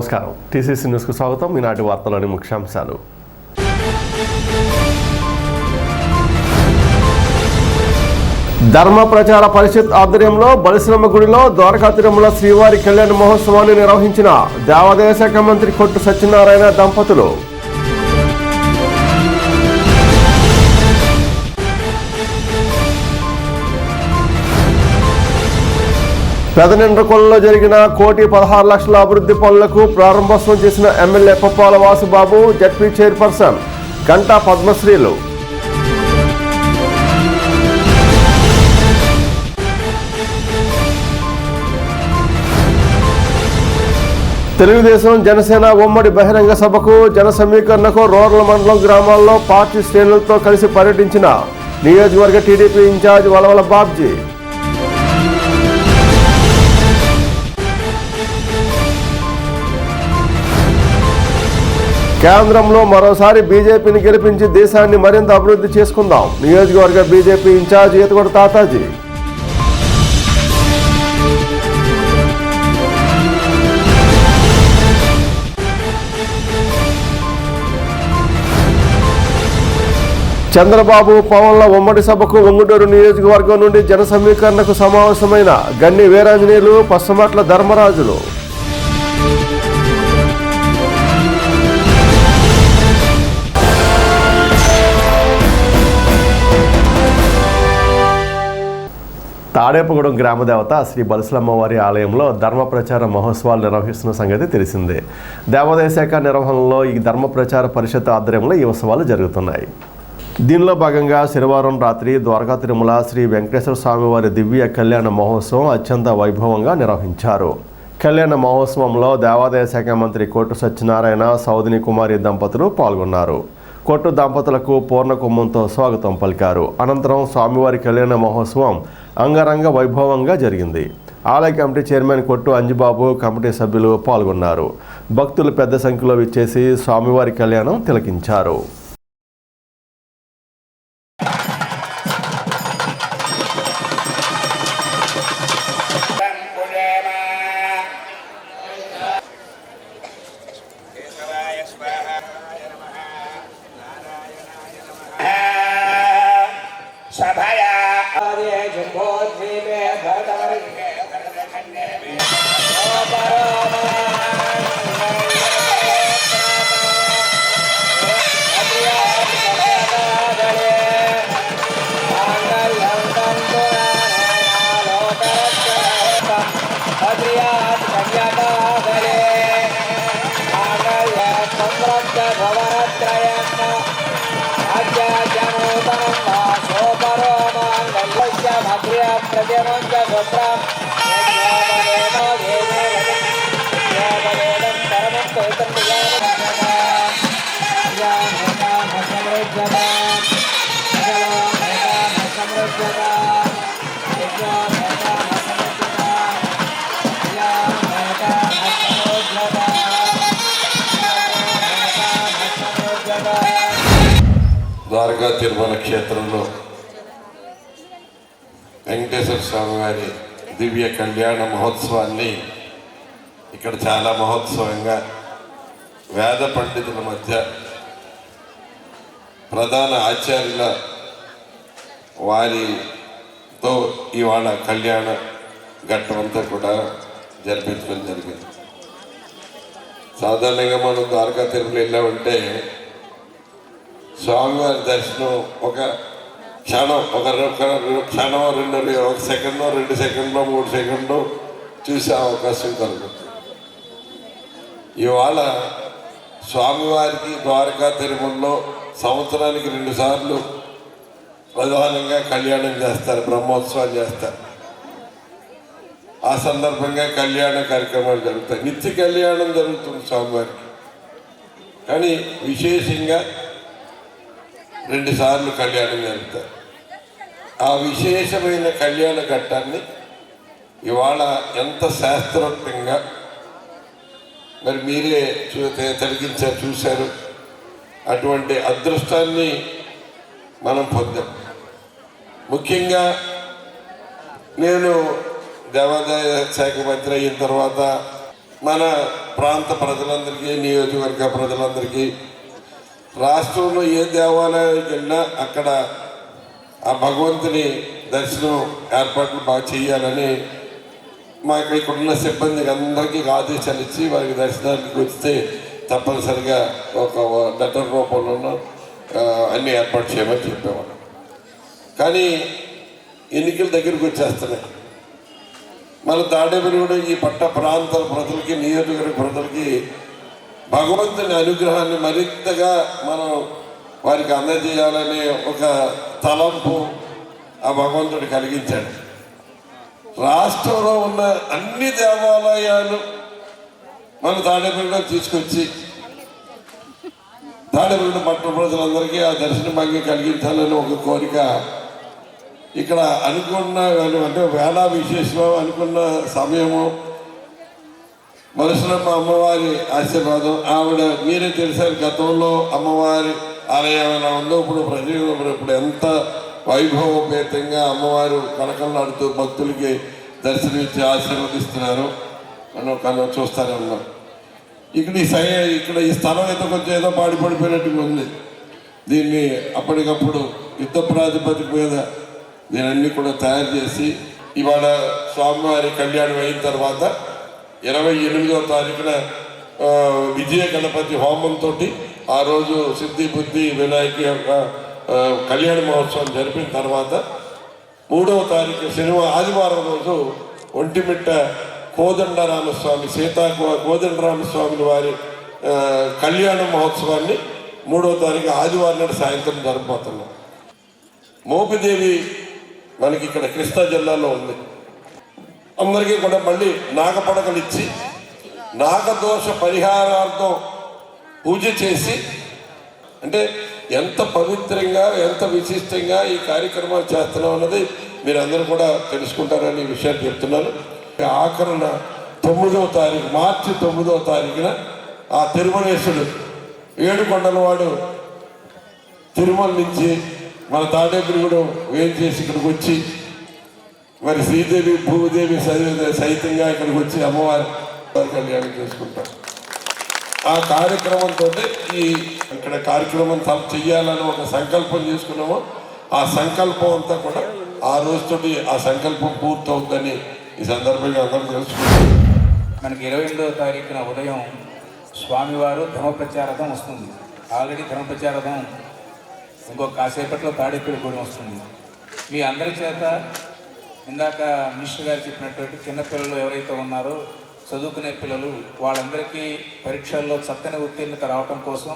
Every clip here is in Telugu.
నమస్కారం. టీసీసీ న్యూస్కు స్వాగతం. ఈనాటి వార్తలోని ముఖ్యాంశాలు. ధర్మ ప్రచార పరిషత్ ఆధ్వర్యంలో బలిశ్రమ గుడిలో ద్వారకా తిరుమల శ్రీవారి కళ్యాణ మహోత్సవాన్ని నిర్వహించిన దేవాదాయ శాఖ మంత్రి కొట్టు సత్యనారాయణ దంపతులు. పెదనెండ్రకొండలో జరిగిన 1,16,00,000 అభివృద్ధి పనులకు ప్రారంభోత్సవం చేసిన MLA Puppala Vasubabu, ZP chairperson Ganta పద్మశ్రీలు. తెలుగుదేశం జనసేన ఉమ్మడి బహిరంగ సభకు జన సమీకరణకు రూరల్ మండలం గ్రామాల్లో పార్టీ శ్రేణులతో కలిసి పర్యటించిన నియోజకవర్గ టీడీపీ ఇన్ఛార్జ్ వలవల బాబ్జీ. కేంద్రంలో మరోసారి బీజేపీని గెలిపించి దేశాన్ని మరింత అభివృద్ధి చేసుకుందాం. నియోజకవర్గ బీజేపీ ఇన్ఛార్జ్ ఈతగొడ తాతాజీ. చంద్రబాబు పవన్ల ఉమ్మడి సభకు ఒంగుటూరు నియోజకవర్గం నుండి జన సమీకరణకు సమావేశమైన గన్ని వీరాంజనేయులు, పశ్చిమట్ల ధర్మరాజులు. తాడేపగూడెం గ్రామదేవత శ్రీ బలిశ్రమ్మవారి ఆలయంలో ధర్మ ప్రచార మహోత్సవాలు నిర్వహిస్తున్న సంగతి తెలిసిందే. దేవాదాయ శాఖ నిర్వహణలో ఈ ధర్మ ప్రచార పరిషత్ ఆధ్వర్యంలో ఈ ఉత్సవాలు జరుగుతున్నాయి. దీనిలో భాగంగా శనివారం రాత్రి ద్వారకా తిరుమల శ్రీ వెంకటేశ్వర స్వామివారి దివ్య కళ్యాణ మహోత్సవం అత్యంత వైభవంగా నిర్వహించారు. కళ్యాణ మహోత్సవంలో దేవాదాయ శాఖ మంత్రి కొట్టు సత్యనారాయణ, సౌదిని కుమారి దంపతులు పాల్గొన్నారు. కొట్టు దంపతులకు పూర్ణ కుంభంతో స్వాగతం పలికారు. అనంతరం స్వామివారి కళ్యాణ మహోత్సవం అంగరంగ వైభవంగా జరిగింది. ఆలయ కమిటీ చైర్మన్ కొట్టు అంజిబాబు, కమిటీ సభ్యులు పాల్గొన్నారు. భక్తులు పెద్ద సంఖ్యలో విచ్చేసి స్వామివారి కళ్యాణం తిలకించారు. ద్వారకా తిరుమల క్షేత్రంలో వెంకటేశ్వర స్వామి వారి దివ్య కళ్యాణ మహోత్సవాన్ని ఇక్కడ చాలా మహోత్సవంగా వేద పండితుల మధ్య ప్రధాన ఆచార్యుల వారితో ఇవాళ కళ్యాణ ఘట్టమంతా కూడా జరిపించడం జరిగింది. సాధారణంగా మనం ద్వారకా తిరుమల వెళ్ళామంటే స్వామివారి దర్శనం ఒక క్షణం, ఒక క్షణం, ఒక సెకండ్లో, 2 సెకండ్లో, 3 సెకండ్లో చూసే అవకాశం కలుగుతుంది. ఇవాళ స్వామివారికి ద్వారకా తిరుమలలో సంవత్సరానికి 2 సార్లు ప్రధానంగా కళ్యాణం చేస్తారు, బ్రహ్మోత్సవాలు చేస్తారు. ఆ సందర్భంగా కళ్యాణ కార్యక్రమాలు జరుగుతాయి. నిత్య కళ్యాణం జరుగుతుంది స్వామివారికి. కానీ విశేషంగా 2 సార్లు కళ్యాణం జరుగుతారు. ఆ విశేషమైన కళ్యాణ ఘట్టాన్ని ఇవాళ ఎంత శాస్త్రోక్తంగా మరి మీరే తొలగించారు, చూశారు. అటువంటి అదృష్టాన్ని మనం పొందాం. ముఖ్యంగా నేను దేవాదాయ శాఖ మంత్రి అయిన తర్వాత మన ప్రాంత ప్రజలందరికీ, నియోజకవర్గ ప్రజలందరికీ, రాష్ట్రంలో ఏ దేవాలయానికి వెళ్ళినా అక్కడ ఆ భగవంతుని దర్శనం ఏర్పాట్లు బాగా చేయాలని మాకు ఇక్కడున్న సిబ్బందికి అందరికీ ఆదేశాలు ఇచ్చి వారికి దర్శనానికి వస్తే తప్పనిసరిగా ఒక లెటర్ రూపంలోనూ అన్ని ఏర్పాటు చేయమని చెప్పేవాళ్ళం. కానీ ఎన్నికల దగ్గరికి వచ్చేస్తున్నాయి. మన తాడేపల్లిగూడ ఈ పట్ట ప్రాంతాల ప్రజలకి, నియోజకవర్గ ప్రజలకి భగవంతుని అనుగ్రహాన్ని మరింతగా మనం వారికి అందజేయాలనే ఒక తలంపు ఆ భగవంతుడు కలిగించాడు. రాష్ట్రంలో ఉన్న అన్ని దేవాలయాలు మన తాడేపల్లిలో తీసుకొచ్చి తాడేపల్లి పట్టణ ప్రజలందరికీ ఆ దర్శన భాగ్యం కలిగించాలని ఒక కోరిక. ఇక్కడ అనుకున్న అంటే వేళ విశేషం అనుకున్న సమయము, మనుషులమ్మ అమ్మవారి ఆశీర్వాదం. ఆవిడ మీరే తెలిసారు, గతంలో అమ్మవారి ఆలయం ఎలా ఉందో ఇప్పుడు ప్రజలు ఇప్పుడు ఎంత వైభవపేతంగా అమ్మవారు కళకళలాడుతూ భక్తులకి దర్శనమిచ్చి ఆశీర్వదిస్తున్నారు మనం చూస్తూనే ఉన్నాం. ఇక్కడ ఈ స్థలం అయితే కొంచెం ఏదో పడిపోయినట్టుగా ఉంది. దీన్ని అప్పటికప్పుడు యుద్ధ ప్రాతిపదిక మీద దీనన్నీ కూడా తయారు చేసి ఇవాళ స్వామివారి కళ్యాణం అయిన తర్వాత 28వ తారీఖున విజయ గణపతి హోమంతో ఆ రోజు సిద్ధి బుద్ధి వినాయక యొక్క కళ్యాణ మహోత్సవం జరిపిన తర్వాత 3వ తారీఖు ఆదివారం రోజు ఒంటిమిట్ట కోదండరామస్వామి కోదండరామస్వామి వారి కళ్యాణ మహోత్సవాన్ని 3వ తారీఖు ఆదివారం నాడు సాయంత్రం జరపబోతున్నాం. మోపిదేవి మనకి ఇక్కడ కృష్ణా జిల్లాలో ఉంది. అందరికీ కూడా మళ్ళీ నాగపడకలు ఇచ్చి నాగదోష పరిహారార్థం పూజ చేసి, అంటే ఎంత పవిత్రంగా ఎంత విశిష్టంగా ఈ కార్యక్రమాలు చేస్తున్నాం అన్నది మీరందరూ కూడా తెలుసుకుంటారని ఈ విషయాన్ని చెప్తున్నాను. ఆఖరణ 9వ తారీఖు మార్చి 9వ తారీఖున ఆ తిరుమలేశుడు ఏడుకొండలవాడు తిరుమల నుంచి మన తాడేపల్లిగూడెం వేలు చేసి ఇక్కడికి వచ్చి మరి శ్రీదేవి భూదేవి సైతంగా ఇక్కడికి వచ్చి అమ్మవారి కళ్యాణం చేసుకుంటాం. ఆ కార్యక్రమంతో ఇక్కడ కార్యక్రమం చెయ్యాలని ఒక సంకల్పం చేసుకున్నామో ఆ సంకల్పం అంతా కూడా ఆ రోజుతోటి ఆ సంకల్పం పూర్తవుతుందని ఈ సందర్భంగా అందరం తెలుసుకుంటాం. మనకి 28వ తారీఖున ఉదయం స్వామివారు ధర్మప్రచారథం వస్తుంది. ఆల్రెడీ ధర్మప్రచారథం ఇంకొక కాసేపట్లో తాడేపల్లిగూడెం వస్తుంది. మీ అందరి చేత ఇందాక మినిస్టర్ గారు చెప్పినటువంటి చిన్నపిల్లలు ఎవరైతే ఉన్నారో చదువుకునే పిల్లలు, వాళ్ళందరికీ పరీక్షల్లో చక్కని ఉత్తీర్ణత రావటం కోసం,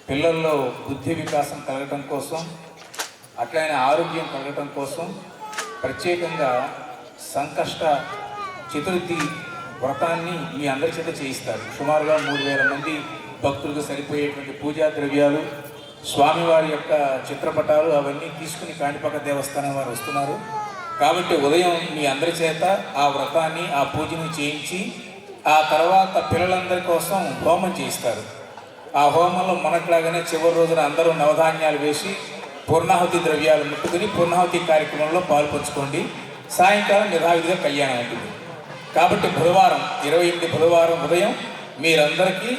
పిల్లల్లో బుద్ధి వికాసం కలగటం కోసం, అట్లనే ఆరోగ్యం కలగటం కోసం ప్రత్యేకంగా సంకష్ట చతుర్థి వ్రతాన్ని మీ అందరి చేత చేయిస్తారు. సుమారుగా 3000 మంది భక్తులకు సరిపోయేటువంటి పూజా ద్రవ్యాలు, స్వామివారి యొక్క చిత్రపటాలు అవన్నీ తీసుకుని కాణిపాక దేవస్థానం వారు వస్తున్నారు. కాబట్టి ఉదయం మీ అందరి చేత ఆ వ్రతాన్ని ఆ పూజను చేయించి ఆ తర్వాత పిల్లలందరి కోసం హోమం చేయిస్తారు. ఆ హోమంలో మనట్లాగానే చివరి రోజున అందరూ నవధాన్యాలు వేసి పూర్ణాహుతి ద్రవ్యాలు ముట్టుకుని పూర్ణాహుతి కార్యక్రమంలో పాల్పంచుకోండి. సాయంకాలం యథావిధిగా కళ్యాణం ఉంటుంది. కాబట్టి బుధవారం 28 బుధవారం ఉదయం మీరందరికీ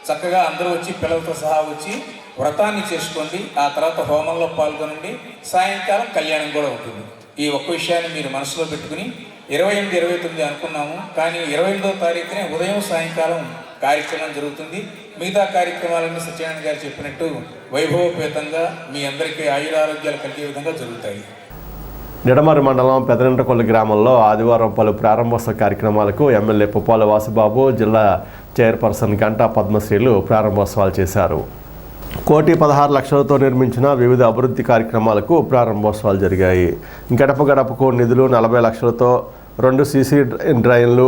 చక్కగా అందరూ వచ్చి పిల్లలతో సహా వచ్చి వ్రతాన్ని చేసుకోండి. ఆ తర్వాత హోమంలో పాల్గొనండి. సాయంకాలం కళ్యాణం కూడా ఉంటుంది. ఈ ఒక్క విషయాన్ని మీరు మనసులో పెట్టుకుని 28, 29 అనుకున్నాము, కానీ 28వ తారీఖునే ఉదయం సాయంకాలం కార్యక్రమం జరుగుతుంది. మిగతా కార్యక్రమాలన్నీ సత్యనారాయణ గారు చెప్పినట్టు వైభవపేతంగా మీ అందరికీ ఆయురారోగ్యాలు కలిగే విధంగా జరుగుతాయి. నిడమర్రి మండలం పెదనంటకొల్లి గ్రామంలో ఆదివారం పలు ప్రారంభోత్సవ కార్యక్రమాలకు ఎమ్మెల్యే పుప్పాల వాసుబాబు, జిల్లా చైర్పర్సన్ గంటా పద్మశ్రీలు ప్రారంభోత్సవాలు చేశారు. 1,16,00,000తో నిర్మించిన వివిధ అభివృద్ధి కార్యక్రమాలకు ప్రారంభోత్సవాలు జరిగాయి. గడప గడపకు నిధులు 40 లక్షలతో 2 సీసీ డ్రైన్లు,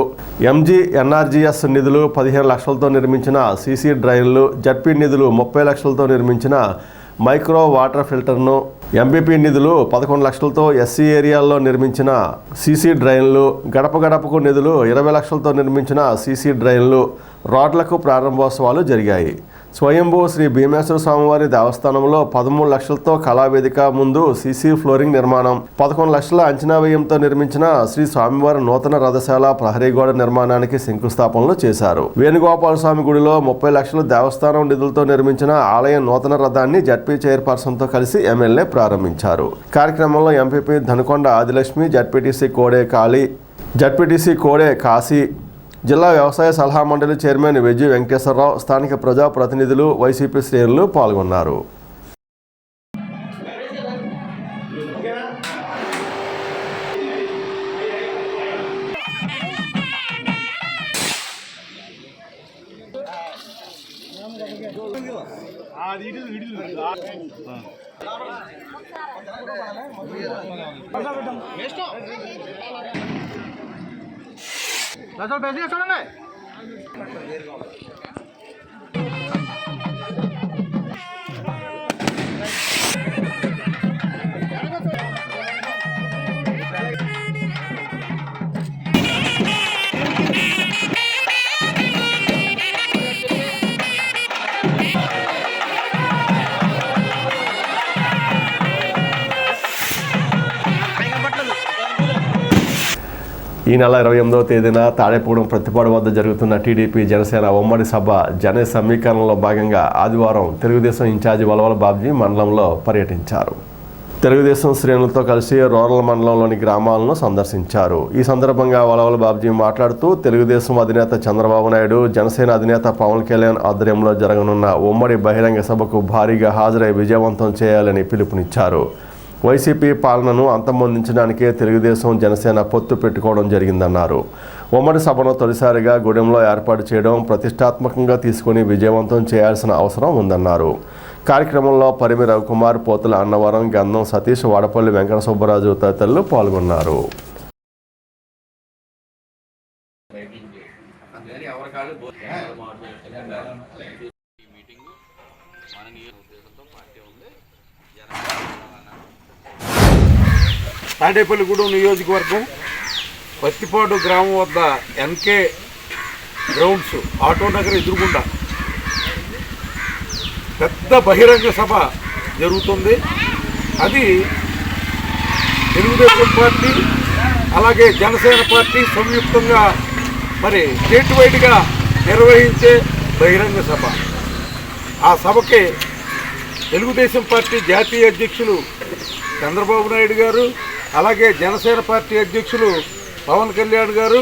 ఎన్ఆర్జీఎస్ నిధులు 15 లక్షలతో నిర్మించిన సీసీ డ్రైన్లు, జడ్పీ నిధులు 30 లక్షలతో నిర్మించిన మైక్రో వాటర్ ఫిల్టర్ను, ఎంబీపీ నిధులు 11 లక్షలతో ఎస్సీ ఏరియాల్లో నిర్మించిన సీసీ డ్రైన్లు, గడప గడపకు నిధులు 20 లక్షలతో నిర్మించిన సీసీ డ్రైన్లు, రోడ్లకు ప్రారంభోత్సవాలు జరిగాయి. స్వయంభూ శ్రీ భీమేశ్వర స్వామివారి దేవస్థానంలో 13 లక్షలతో కళావేదిక ముందు సీసీ ఫ్లోరింగ్ నిర్మాణం, 11 లక్షల అంచనా వ్యయంతో నిర్మించిన శ్రీ స్వామివారి నూతన రథశాల ప్రహరీ గోడ నిర్మాణానికి శంకుస్థాపనలు చేశారు. వేణుగోపాల స్వామి గుడిలో 30 లక్షల దేవస్థానం నిధులతో నిర్మించిన ఆలయ నూతన రథాన్ని జడ్పీ చైర్పర్సన్తో కలిసి ఎమ్మెల్యే ప్రారంభించారు. కార్యక్రమంలో ఎంపీపీ ధనుకొండ ఆదిలక్ష్మి, జడ్పీటీసీ కోడే కాశీ, జిల్లా వ్యవసాయ సలహా మండలి చైర్మన్ వెజ్జి వెంకటేశ్వరరావు, స్థానిక ప్రజాప్రతినిధులు, వైసీపీ శ్రేణులు పాల్గొన్నారు. ఈ నెల 28వ తేదీన తాడేపూడెం ప్రతిపాడు వద్ద జరుగుతున్న టీడీపీ జనసేన ఉమ్మడి సభ జన సమీకరణలో భాగంగా ఆదివారం తెలుగుదేశం ఇన్ఛార్జి వలవల బాబ్జీ మండలంలో పర్యటించారు. తెలుగుదేశం శ్రేణులతో కలిసి రూరల్ మండలంలోని గ్రామాలను సందర్శించారు. ఈ సందర్భంగా వలవల బాబ్జీ మాట్లాడుతూ తెలుగుదేశం అధినేత చంద్రబాబు నాయుడు, జనసేన అధినేత పవన్ కళ్యాణ్ ఆధ్వర్యంలో జరగనున్న ఉమ్మడి బహిరంగ సభకు భారీగా హాజరై విజయవంతం చేయాలని పిలుపునిచ్చారు. వైసీపీ పాలనను అంతమొందించడానికే తెలుగుదేశం జనసేన పొత్తు పెట్టుకోవడం జరిగిందన్నారు. ఉమ్మడి సభను తొలిసారిగా గూడెంలో ఏర్పాటు చేయడం ప్రతిష్టాత్మకంగా తీసుకుని విజయవంతం చేయాల్సిన అవసరం ఉందన్నారు. కార్యక్రమంలో పరిమి రవికుమార్, పోతుల అన్నవరం, గంధం సతీష్, వాడపల్లి వెంకట సుబ్బరాజు తదితరులు పాల్గొన్నారు. తాడేపల్లిగూడెం నియోజకవర్గం పత్తిపాడు గ్రామం వద్ద ఎన్కే గ్రౌండ్స్ ఆటో నగర్ ఎదురుగుండా పెద్ద బహిరంగ సభ జరుగుతుంది. అది తెలుగుదేశం పార్టీ అలాగే జనసేన పార్టీ సంయుక్తంగా మరి స్టేట్ వైడ్గా నిర్వహించే బహిరంగ సభ. ఆ సభకి తెలుగుదేశం పార్టీ జాతీయ అధ్యక్షులు చంద్రబాబు నాయుడు గారు, అలాగే జనసేన పార్టీ అధ్యక్షులు పవన్ కళ్యాణ్ గారు,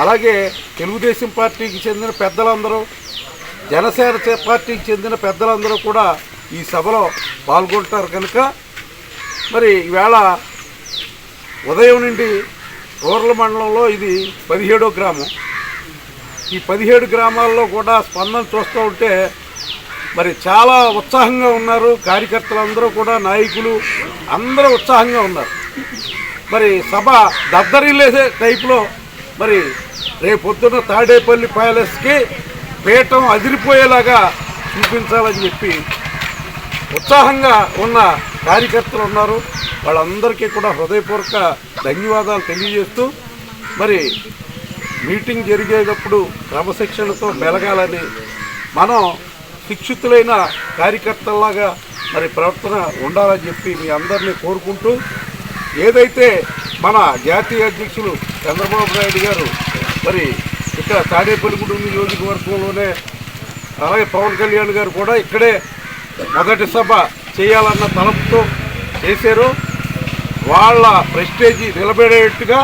అలాగే తెలుగుదేశం పార్టీకి చెందిన పెద్దలందరూ, జనసేన పార్టీకి చెందిన పెద్దలందరూ కూడా ఈ సభలో పాల్గొంటారు. కనుక మరి ఈవేళ ఉదయం నుండి రూరల్ మండలంలో ఇది 17వ గ్రామం. ఈ 17 గ్రామాల్లో కూడా స్పందన చూస్తూ ఉంటే మరి చాలా ఉత్సాహంగా ఉన్నారు. కార్యకర్తలందరూ కూడా, నాయకులు అందరూ ఉత్సాహంగా ఉన్నారు. మరి సభ దద్దరిల్లేసే టైప్లో మరి రేపొద్దున తాడేపల్లి ప్యాలెస్కి పీఠం అదిరిపోయేలాగా చూపించాలని చెప్పి ఉత్సాహంగా ఉన్న కార్యకర్తలు ఉన్నారు. వాళ్ళందరికీ కూడా హృదయపూర్వక ధన్యవాదాలు తెలియజేస్తూ మరి మీటింగ్ జరిగేటప్పుడు క్రమశిక్షణతో మెలగాలని, మనం శిక్షితులైన కార్యకర్తల్లాగా మరి ప్రవర్తన ఉండాలని చెప్పి మీ అందరినీ కోరుకుంటూ, ఏదైతే మన జాతీయ అధ్యక్షులు చంద్రబాబు నాయుడు గారు మరి ఇక్కడ తాడేపల్లిగూడెం నియోజకవర్గంలోనే, అలాగే పవన్ కళ్యాణ్ గారు కూడా ఇక్కడే మొదటి సభ చేయాలన్న తలంపుతో చేశారు. వాళ్ళ ప్రెస్టేజీ నిలబడేట్టుగా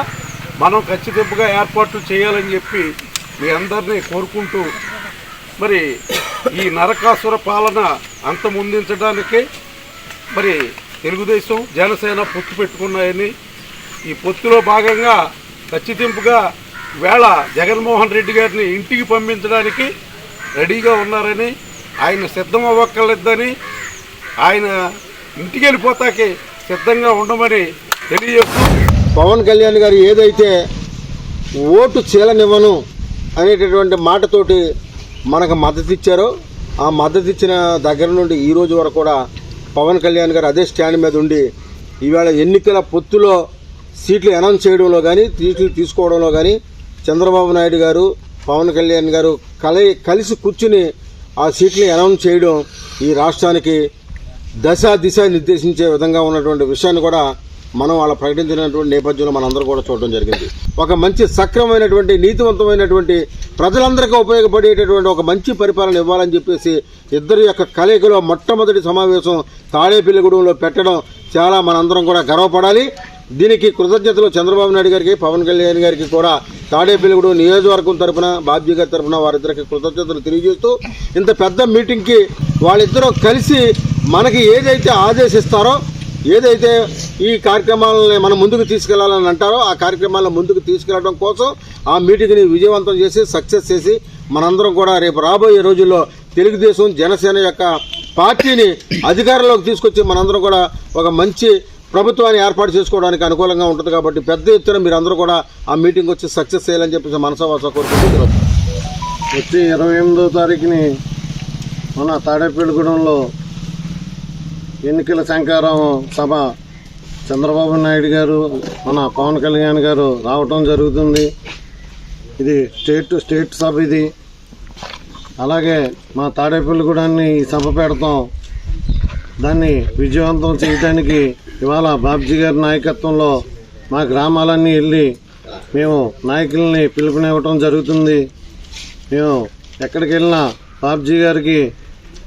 మనం ఖచ్చితంగా ఏర్పాట్లు చేయాలని చెప్పి మీ అందరినీ కోరుకుంటూ, మరి ఈ నరకాసుర పాలన అంతమొందించడానికి మరి తెలుగుదేశం జనసేన పొత్తు పెట్టుకున్నాయని, ఈ పొత్తులో భాగంగా ఖచ్చితంగా వేళ జగన్మోహన్ రెడ్డి గారిని ఇంటికి పంపించడానికి రెడీగా ఉన్నారని, ఆయన సిద్ధం అవ్వక్కర్లేదని, ఆయన ఇంటికి వెళ్ళిపోతాకి సిద్ధంగా ఉండమని తెలియజేస్తూ, పవన్ కళ్యాణ్ గారు ఏదైతే ఓటు చీలనివ్వను అనేటటువంటి మాటతోటి మనకు మద్దతు ఇచ్చారో, ఆ మద్దతు ఇచ్చిన దగ్గర నుండి ఈ రోజు వరకు కూడా పవన్ కళ్యాణ్ గారు అదే స్టాండ్ మీద ఉండి ఈవేళ ఎన్నికల పొత్తులో సీట్లు అనౌన్స్ చేయడంలో కానీ, సీట్లు తీసుకోవడంలో కానీ చంద్రబాబు నాయుడు గారు, పవన్ కళ్యాణ్ గారు కలిసి కూర్చుని ఆ సీట్ని అనౌన్స్ చేయడం ఈ రాష్ట్రానికి దిశ నిర్దేశించే విధంగా ఉన్నటువంటి విషయాన్ని కూడా మనం వాళ్ళ ప్రకటించినటువంటి నేపథ్యంలో మనందరూ కూడా చూడడం జరిగింది. ఒక మంచి సక్రమమైనటువంటి నీతివంతమైనటువంటి ప్రజలందరికీ ఉపయోగపడేటటువంటి ఒక మంచి పరిపాలన ఇవ్వాలని చెప్పేసి ఇద్దరి యొక్క కలయికలో మొట్టమొదటి సమావేశం తాడేపల్లిగూడెంలో పెట్టడం చాలా మనందరం కూడా గర్వపడాలి. దీనికి కృతజ్ఞతలు చంద్రబాబు నాయుడు గారికి, పవన్ కళ్యాణ్ గారికి కూడా తాడేపల్లిగూడెం నియోజకవర్గం తరఫున, బాబ్జీ గారి తరఫున వారిద్దరికి కృతజ్ఞతలు తెలియజేస్తూ ఇంత పెద్ద మీటింగ్కి వాళ్ళిద్దరూ కలిసి మనకి ఏదైతే ఆదేశిస్తారో, ఏదైతే ఈ కార్యక్రమాలని మనం ముందుకు తీసుకెళ్లాలని అంటారో ఆ కార్యక్రమాలను ముందుకు తీసుకెళ్లడం కోసం ఆ మీటింగ్ని విజయవంతం చేసి సక్సెస్ చేసి మనందరం కూడా రేపు రాబోయే రోజుల్లో తెలుగుదేశం జనసేన యొక్క పార్టీని అధికారంలోకి తీసుకొచ్చి మనందరం కూడా ఒక మంచి ప్రభుత్వాన్ని ఏర్పాటు చేసుకోవడానికి అనుకూలంగా ఉంటుంది. కాబట్టి పెద్ద ఎత్తున మీరందరూ కూడా ఆ మీటింగ్ వచ్చి సక్సెస్ చేయాలని చెప్పేసి మనసావాస కోరుకుంటున్నారు. వచ్చి 28వ తారీఖుని మన తాడేపల్లిగూడెంలో ఎన్నికల శంకారం సభ చంద్రబాబు నాయుడు గారు, మన పవన్ కళ్యాణ్ గారు రావటం జరుగుతుంది. ఇది స్టేట్ సభ. ఇది అలాగే మా తాడేపల్లిగూడెన్ని ఈ సభ పెడతాం. దాన్ని విజయవంతం చేయడానికి ఇవాళ బాబ్జీ గారి నాయకత్వంలో మా గ్రామాలన్నీ వెళ్ళి మేము నాయకుల్ని పిలుపునివ్వటం జరుగుతుంది. మేము ఎక్కడికి వెళ్ళినా బాబ్జీ గారికి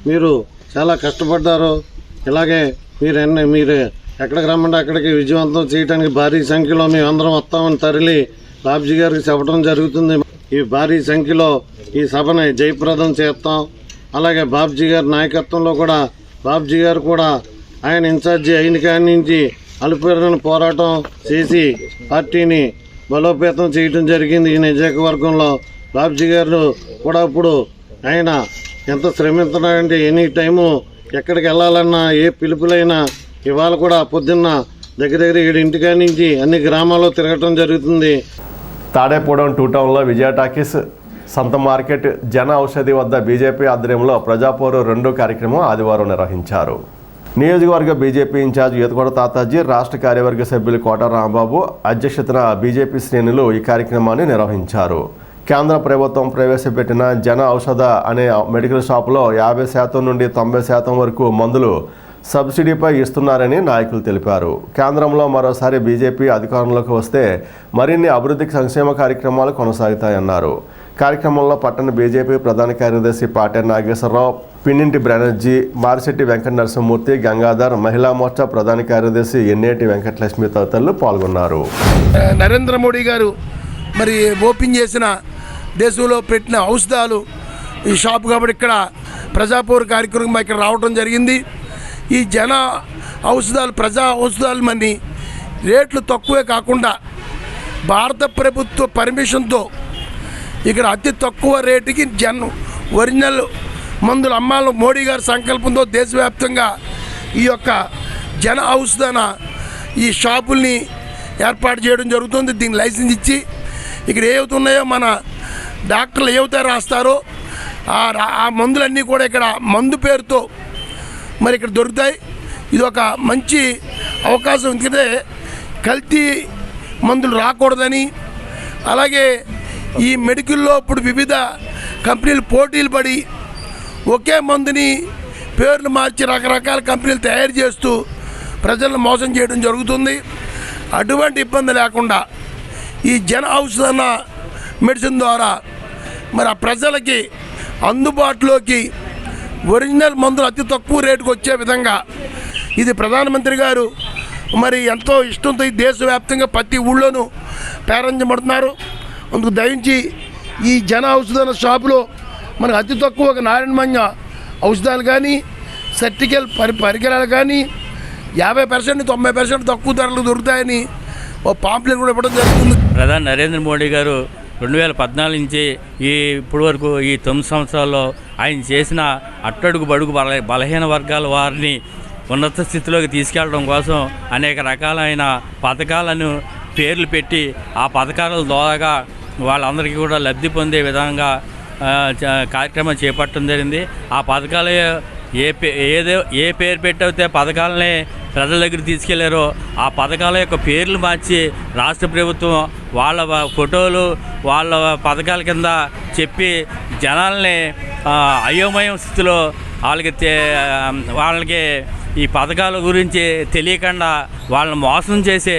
మీరు చాలా కష్టపడ్డారు, ఇలాగే మీరు ఎక్కడికి రమ్మంటే అక్కడికి విజయవంతం చేయడానికి భారీ సంఖ్యలో మేమందరం వస్తామని తరలి బాబ్జీ గారికి చెప్పడం జరుగుతుంది. ఈ భారీ సంఖ్యలో ఈ సభని జయప్రదం చేస్తాం. అలాగే బాబ్జీ గారి నాయకత్వంలో కూడా బాబ్జీ గారు కూడా ఆయన ఇన్ఛార్జి అయిన కాడి నుంచి అలుపెరగని పోరాటం చేసి పార్టీని బలోపేతం చేయడం జరిగింది. ఈ నియోజకవర్గంలో బాబ్జీ గారు కూడా ఇప్పుడు ఆయన ఎంత శ్రమిస్తున్నాడంటే ఎనీ టైము ఎక్కడికి వెళ్ళాలన్నా ఏ పిలుపులైనా ఇవాళ కూడా పొద్దున్న దగ్గర 7 ఇంటికాడి నుంచి అన్ని గ్రామాల్లో తిరగటం జరుగుతుంది. తాడేపూడెం 2 టౌన్లో విజయ టాకీస్, సంత మార్కెట్, జన ఔషధి వద్ద బీజేపీ ఆధ్వర్యంలో ప్రజాపోరు 2 కార్యక్రమం ఆదివారం నిర్వహించారు. నియోజకవర్గ బీజేపీ ఇన్ఛార్జ్ ఈతకోట తాతాజీ, రాష్ట్ర కార్యవర్గ సభ్యులు కోట రాంబాబు అధ్యక్షతన బీజేపీ శ్రేణులు ఈ కార్యక్రమాన్ని నిర్వహించారు. కేంద్ర ప్రభుత్వం ప్రవేశపెట్టిన జన ఔషధ అనే మెడికల్ షాపులో 50% నుండి 90% వరకు మందులు సబ్సిడీపై ఇస్తున్నారని నాయకులు తెలిపారు. కేంద్రంలో మరోసారి బీజేపీ అధికారంలోకి వస్తే మరిన్ని అభివృద్ధి సంక్షేమ కార్యక్రమాలు కొనసాగుతాయన్నారు. కార్యక్రమంలో పట్టణ బీజేపీ ప్రధాన కార్యదర్శి పాటే నాగేశ్వరరావు, పిన్నింటి బ్యానర్జీ, మారిశెట్టి వెంకట నరసింహమూర్తి, గంగాధర్, మహిళా మోర్చా ప్రధాన కార్యదర్శి ఎన్నేటి వెంకటలక్ష్మి తదితరులు పాల్గొన్నారు. నరేంద్ర మోడీ గారు మరి ఓపెన్ చేసిన దేశంలో పెట్టిన ఔషధాలు ఈ షాప్ కాబట్టి ఇక్కడ ప్రజాపౌర కార్యక్రమం ఇక్కడ రావడం జరిగింది. ఈ జన ఔషధాలు, ప్రజా ఔషధాలు మని రేట్లు తక్కువే కాకుండా భారత ప్రభుత్వ పర్మిషన్తో ఇక్కడ అతి తక్కువ రేటుకి ఒరిజినల్ మందులు అమ్మాలి. మోడీ గారి సంకల్పంతో దేశవ్యాప్తంగా ఈ యొక్క జన ఔషధన ఈ షాపుల్ని ఏర్పాటు చేయడం జరుగుతుంది. దీనికి లైసెన్స్ ఇచ్చి ఇక్కడ ఏవైతున్నాయో మన డాక్టర్లు ఏవైతే రాస్తారో ఆ మందులన్నీ కూడా ఇక్కడ మందు పేరుతో మరి ఇక్కడ దొరుకుతాయి. ఇది ఒక మంచి అవకాశం. ఎందుకంటే కల్తీ మందులు రాకూడదని, అలాగే ఈ మెడికల్లో ఇప్పుడు వివిధ కంపెనీలు పోటీలు పడి ఒకే మందుని పేర్లు మార్చి రకరకాల కంపెనీలు తయారు చేస్తూ ప్రజలను మోసం చేయడం జరుగుతుంది. అటువంటి ఇబ్బంది లేకుండా ఈ జన ఔషధ మెడిసిన్ ద్వారా మరి ఆ ప్రజలకి అందుబాటులోకి ఒరిజినల్ మందులు అతి తక్కువ రేటుకు వచ్చే విధంగా ఇది ప్రధానమంత్రి గారు మరి ఎంతో ఇష్టంతో ఈ దేశవ్యాప్తంగా ప్రతి ఊళ్ళోనూ ప్రారంభించబడుతున్నారు. అందుకు దయించి ఈ జన ఔషధ షాపులో మనకు అతి తక్కువ ఒక నారాయణమన్య ఔషధాలు కానీ సర్టికల్ పరికరాలు కానీ 50% 90% తక్కువ ధరలు దొరుకుతాయని ఓ పాంప్లెట్ కూడా ఇవ్వడం జరుగుతుంది. ప్రధాని నరేంద్ర మోడీ గారు 2014 నుంచి ఇప్పటి వరకు ఈ 9 సంవత్సరాల్లో ఆయన చేసిన అట్టడుగు బడుగు బలహీన వర్గాల వారిని ఉన్నత స్థితిలోకి తీసుకెళ్ళడం కోసం అనేక రకాలైన పథకాలను పేర్లు పెట్టి ఆ పథకాల ద్వారా వాళ్ళందరికీ కూడా లబ్ధి పొందే విధంగా కార్యక్రమం చేపట్టడం జరిగింది. ఆ పథకాలు ఏ పేరు పెట్టయితే పథకాలనే ప్రజల దగ్గర తీసుకెళ్లారో ఆ పథకాల యొక్క పేర్లు మార్చి రాష్ట్ర ప్రభుత్వం వాళ్ళ ఫోటోలు వాళ్ళ పథకాల కింద చెప్పి జనాల్ని అయోమయం స్థితిలో వాళ్ళకి ఈ పథకాల గురించి తెలియకుండా వాళ్ళని మోసం చేసే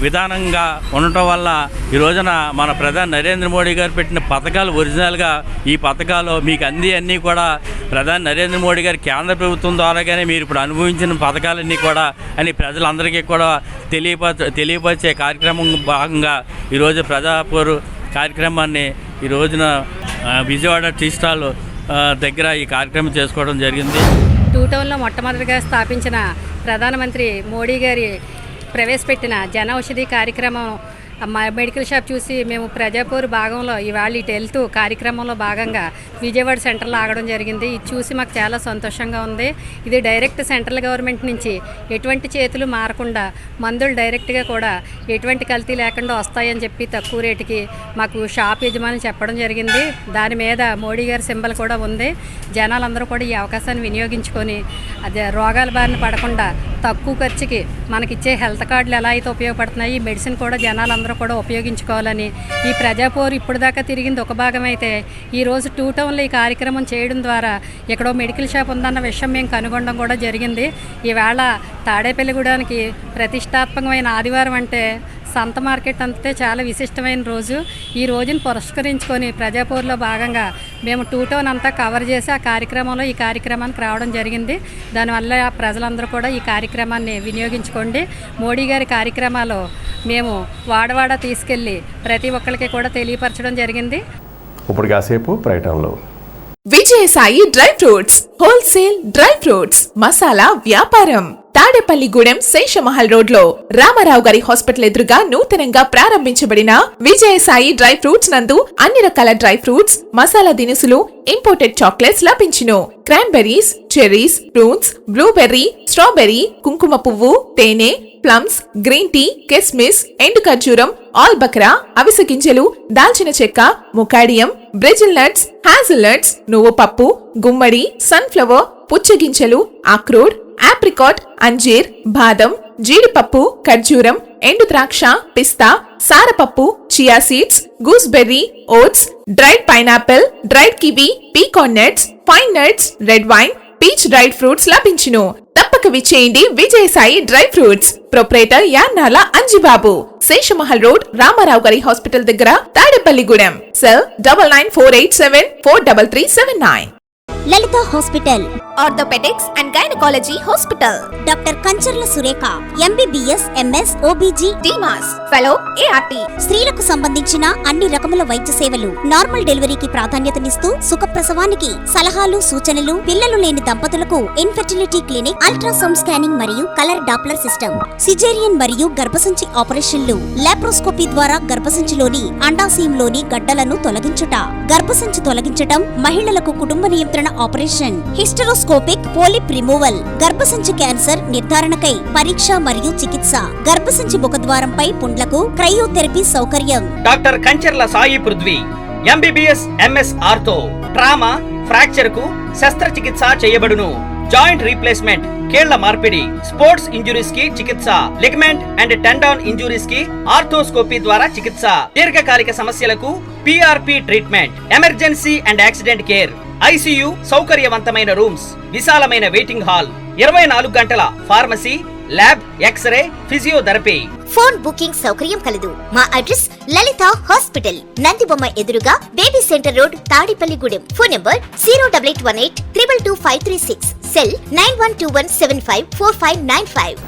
విధానంగా ఉండటం వల్ల ఈ రోజున మన ప్రధాని నరేంద్ర మోడీ గారు పెట్టిన పథకాలు ఒరిజినల్గా ఈ పథకాలు మీకు అన్నీ కూడా ప్రధాని నరేంద్ర మోడీ గారు కేంద్ర ప్రభుత్వం ద్వారాగానే మీరు ఇప్పుడు అనుభవించిన పథకాలన్నీ కూడా అని ప్రజలందరికీ కూడా తెలియపరిచే కార్యక్రమం భాగంగా ఈరోజు ప్రజాపూర్ కార్యక్రమాన్ని ఈ రోజున విజయవాడ టీ స్టాల్ దగ్గర ఈ కార్యక్రమం చేసుకోవడం జరిగింది. టూ టౌన్లో మొట్టమొదటిగా స్థాపించిన ప్రధానమంత్రి మోడీ గారి ప్రవేశపెట్టిన జన ఔషధి కార్యక్రమం మెడికల్ షాప్ చూసి మేము ప్రజాపూర్ భాగంలో ఇవాళ ఇటు వెళ్తూ కార్యక్రమంలో భాగంగా విజయవాడ సెంటర్లో ఆగడం జరిగింది. ఇది చూసి మాకు చాలా సంతోషంగా ఉంది. ఇది డైరెక్ట్ సెంట్రల్ గవర్నమెంట్ నుంచి ఎటువంటి చేతులు మారకుండా మందులు డైరెక్ట్గా కూడా ఎటువంటి కల్తీ లేకుండా వస్తాయని చెప్పి తక్కువ రేటుకి మాకు షాప్ యజమాని చెప్పడం జరిగింది. దాని మీద మోడీ గారి సింబల్ కూడా ఉంది. జనాలందరూ కూడా ఈ అవకాశాన్ని వినియోగించుకొని అదే రోగాల బారిన పడకుండా తక్కువ ఖర్చుకి మనకిచ్చే హెల్త్ కార్డులు ఎలా అయితే ఉపయోగపడుతున్నాయి ఈ మెడిసిన్ కూడా జనాలందరూ కూడా ఉపయోగించుకోవాలని ఈ ప్రజాపూర్ ఇప్పుడు దాకా తిరిగింది ఒక భాగం అయితే ఈరోజు టూ టౌన్లో ఈ కార్యక్రమం చేయడం ద్వారా ఎక్కడో మెడికల్ షాప్ ఉందన్న విషయం మేము కనుగొనడం కూడా జరిగింది. ఈవేళ తాడేపల్లిగూడానికి ప్రతిష్టాత్మకమైన ఆదివారం అంటే సంత మార్కెట్ అంతే చాలా విశిష్టమైన రోజు. ఈ రోజును పురస్కరించుకొని ప్రజాపూర్లో భాగంగా మేము టూ టౌన్ అంతా కవర్ చేసి ఆ కార్యక్రమంలో ఈ కార్యక్రమానికి రావడం జరిగింది. దానివల్ల ప్రజలందరూ కూడా ఈ కార్యక్రమాన్ని వినియోగించుకోండి. మోడీ గారి కార్యక్రమాలు మేము వాడవాడ తీసుకెళ్ళి ప్రతి ఒక్కరికి కూడా తెలియపరచడం జరిగింది. ఇప్పుడు కాసేపు ప్రకటనలో Vijayasai dry fruits wholesale dry fruits masala వ్యాపారం తాడేపల్లిగూడెం శేషమహల్ రోడ్ లో రామారావు గారి హాస్పిటల్ ఎదురుగా నూతనంగా ప్రారంభించబడిన విజయసాయి డ్రై ఫ్రూట్స్ నందు అన్ని రకాల డ్రై ఫ్రూట్స్ మసాలా దినుసులు ఇంపోర్టెడ్ చాక్లెట్స్ లభించును. Cranberries, cherries, fruits, blueberry, strawberry, కుంకుమ పువ్వు, తేనె, ప్లమ్స్, గ్రీన్ టీ, కిస్మిస్, ఎండు ఖర్జూరం, ఆల్ బక్రా, అవిసె గింజలు, దాల్చిన చెక్క, ముకాడియం, బ్రెజిల్ నట్స్, హ్యాజిల్ నట్స్, నువ్వు పప్పు, గుమ్మడి, సన్ఫ్లవర్, పుచ్చగింజలు, అక్రోడ్, ఆప్రికాట్, అంజీర్, బాదం, జీడిపప్పు, ఖర్జూరం, ఎండు ద్రాక్ష, పిస్తా, సారపప్పు, chia seeds, gooseberry, oats, dried pineapple, dried kiwi, pecan nuts, fine nuts, red wine, peach dried fruits లభించును. తప్పక విచ్చేయండి Vijayasai dry fruits. Proprietor Yannala Anjibabu, Seshamahal road, Ramarao గారి హాస్పిటల్ దగ్గర, Tadepalligudem. Cell 9948743379. Lalitha hospital, orthopaedics and gynaecology hospital. Doctor Kancharla Surekha, MBBS, MS, OBG, డిమాస్ ఫెలో, ART. స్త్రీలకు సంబంధించిన అన్ని రకముల వైద్య సేవలు, నార్మల్ డెలివరీకి ప్రాధాన్యతనిస్తూ సుఖప్రసవానికి సలహాలు, సూచనలు, పిల్లలు లేని దంపతులకు ఇన్ఫెర్టిలిటీ క్లినిక్, అల్ట్రాసౌండ్ స్కానింగ్ మరియు కలర్ డాప్లర్ సిస్టమ్, సిజేరియన్ మరియు గర్భసంచి ఆపరేషన్లు, లాప్రోస్కోపీ ద్వారా గర్భసంచిలోని అండాశయంలోని గడ్డలను తొలగించుట, గర్భసంచి తొలగించటం, మహిళలకు కుటుంబ నియంత్రణ ఆపరేషన్, హిస్టరోస్కోపిక్ పోలిప్ రిమూవల్, గర్భసంచి క్యాన్సర్ నిర్ధారణకై పరీక్ష మరియు చికిత్స, గర్భసంచి ముఖద్వారంపై పుండ్లకు క్రయోథెరపీ సౌకర్యం. Doctor Kancharla Sai Prithvi, MBBS, MS ortho, trauma, fracture కు శస్త్రచికిత్స చేయబడును. జాయింట్ రీప్లేస్మెంట్, కీళ్ల మార్పిడి, స్పోర్ట్స్ ఇంజురీస్ కి చికిత్స, లిగమెంట్ అండ్ టెండాన్ ఇంజురీస్ కి ఆర్థోస్కోపీ ద్వారా చికిత్స, దీర్ఘకాలిక సమస్యలకు PRP treatment, emergency and accident care, ICU సౌకర్యవంతమైన రూమ్స్, విశాలమైన వెయిటింగ్ హాల్, 24 గంటల pharmacy, lab, x-ray, physiotherapy. Phone booking సౌకర్యం కలదు. మా అడ్రస్ లలిత హాస్పిటల్, నందిబొమ్మ ఎదురుగా, baby centre road, Tadepalligudem. Phone number 08818222536. Cell 9121754595.